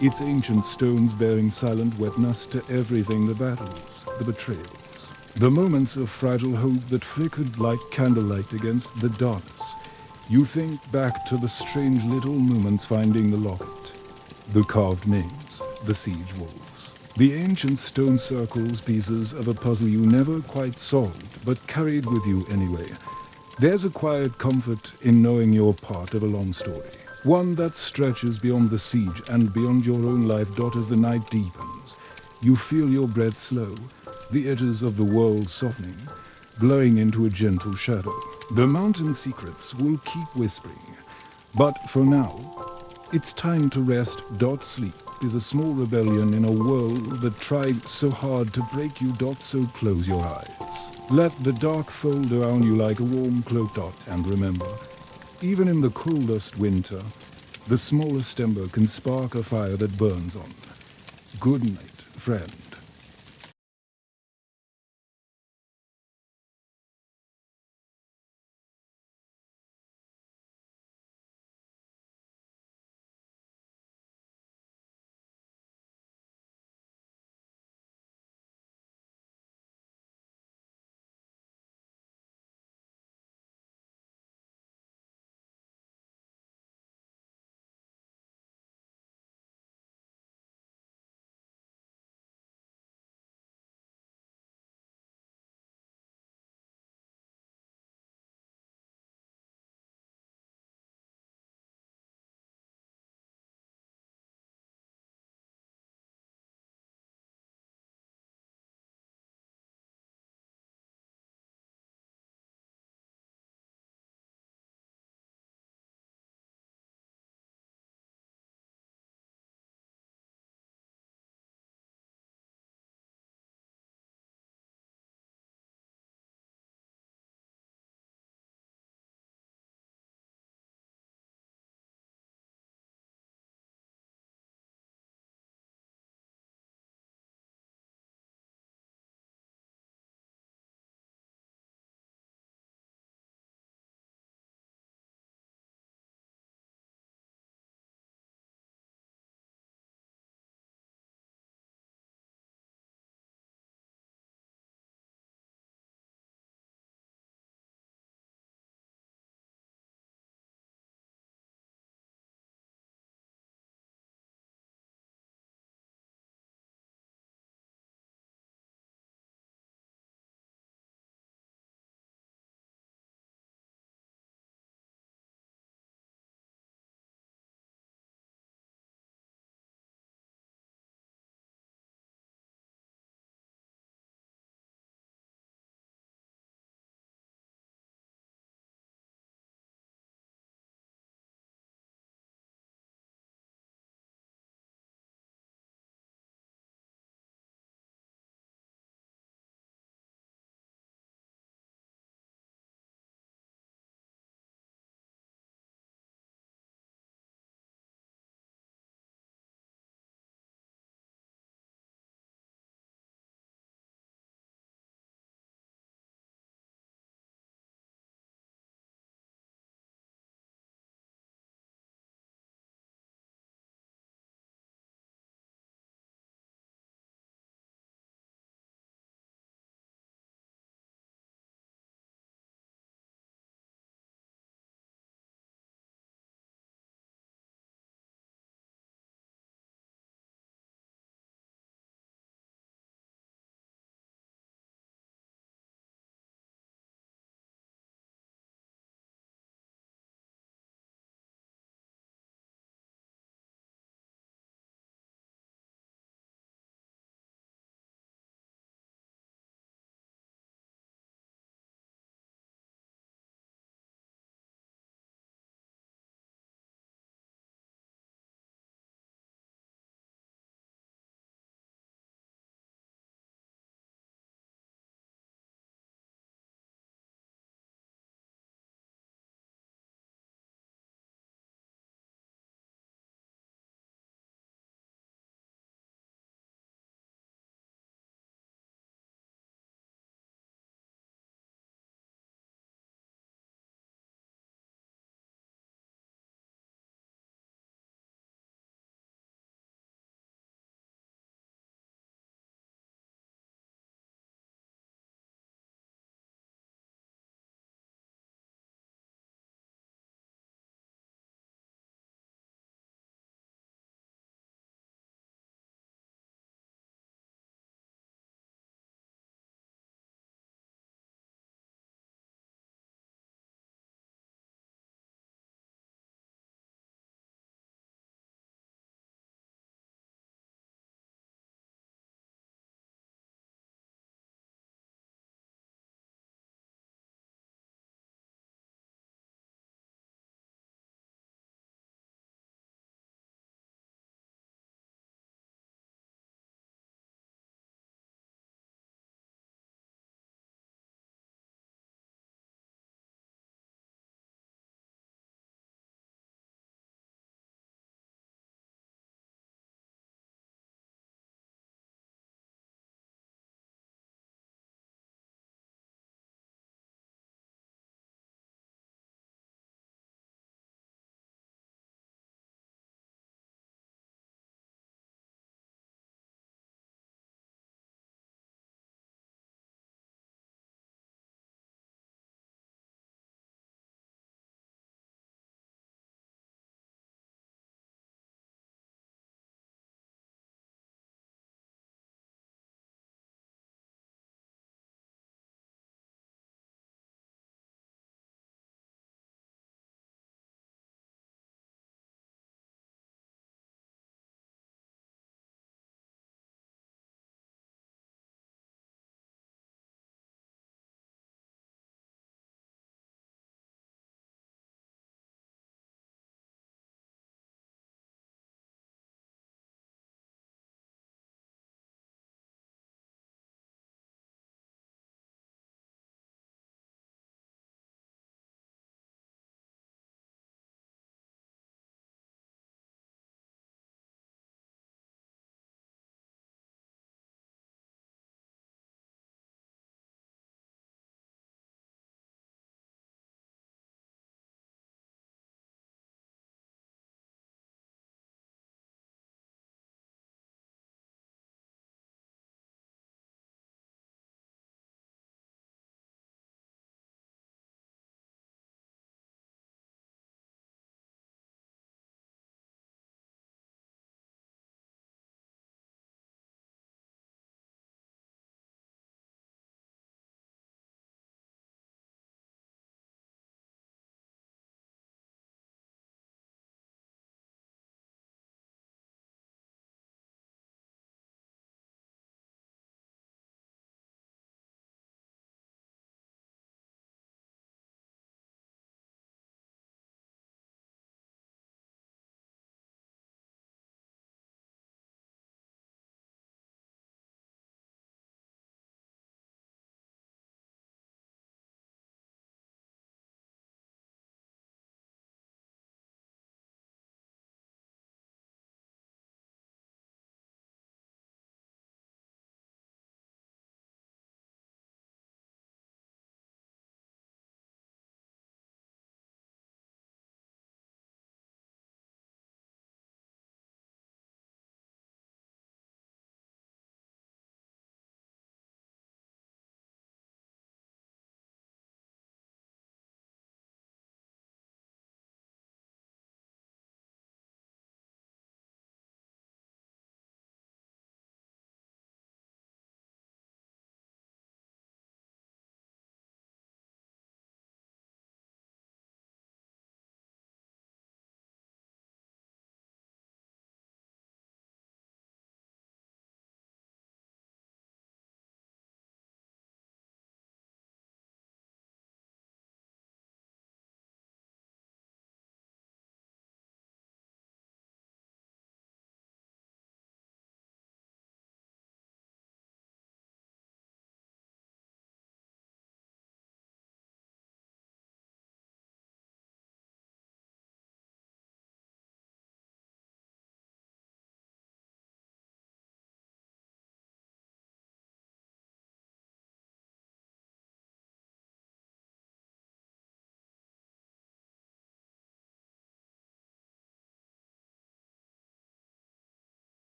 its ancient stones bearing silent witness to everything: the battles, the betrayals, the moments of fragile hope that flickered like candlelight against the darkness. You think back to the strange little moments: finding the locket, the carved names, the siege wolves, the ancient stone circles, pieces of a puzzle you never quite solved but carried with you anyway. There's a quiet comfort in knowing you're part of a long story, one that stretches beyond the siege and beyond your own life. As the night deepens, you feel your breath slow, the edges of the world softening, blowing into a gentle shadow. The mountain secrets will keep whispering, but for now, it's time to rest. Sleep is a small rebellion in a world that tried so hard to break you. So close your eyes. Let the dark fold around you like a warm cloak. And remember, even in the coldest winter, the smallest ember can spark a fire that burns on. Good night, friend.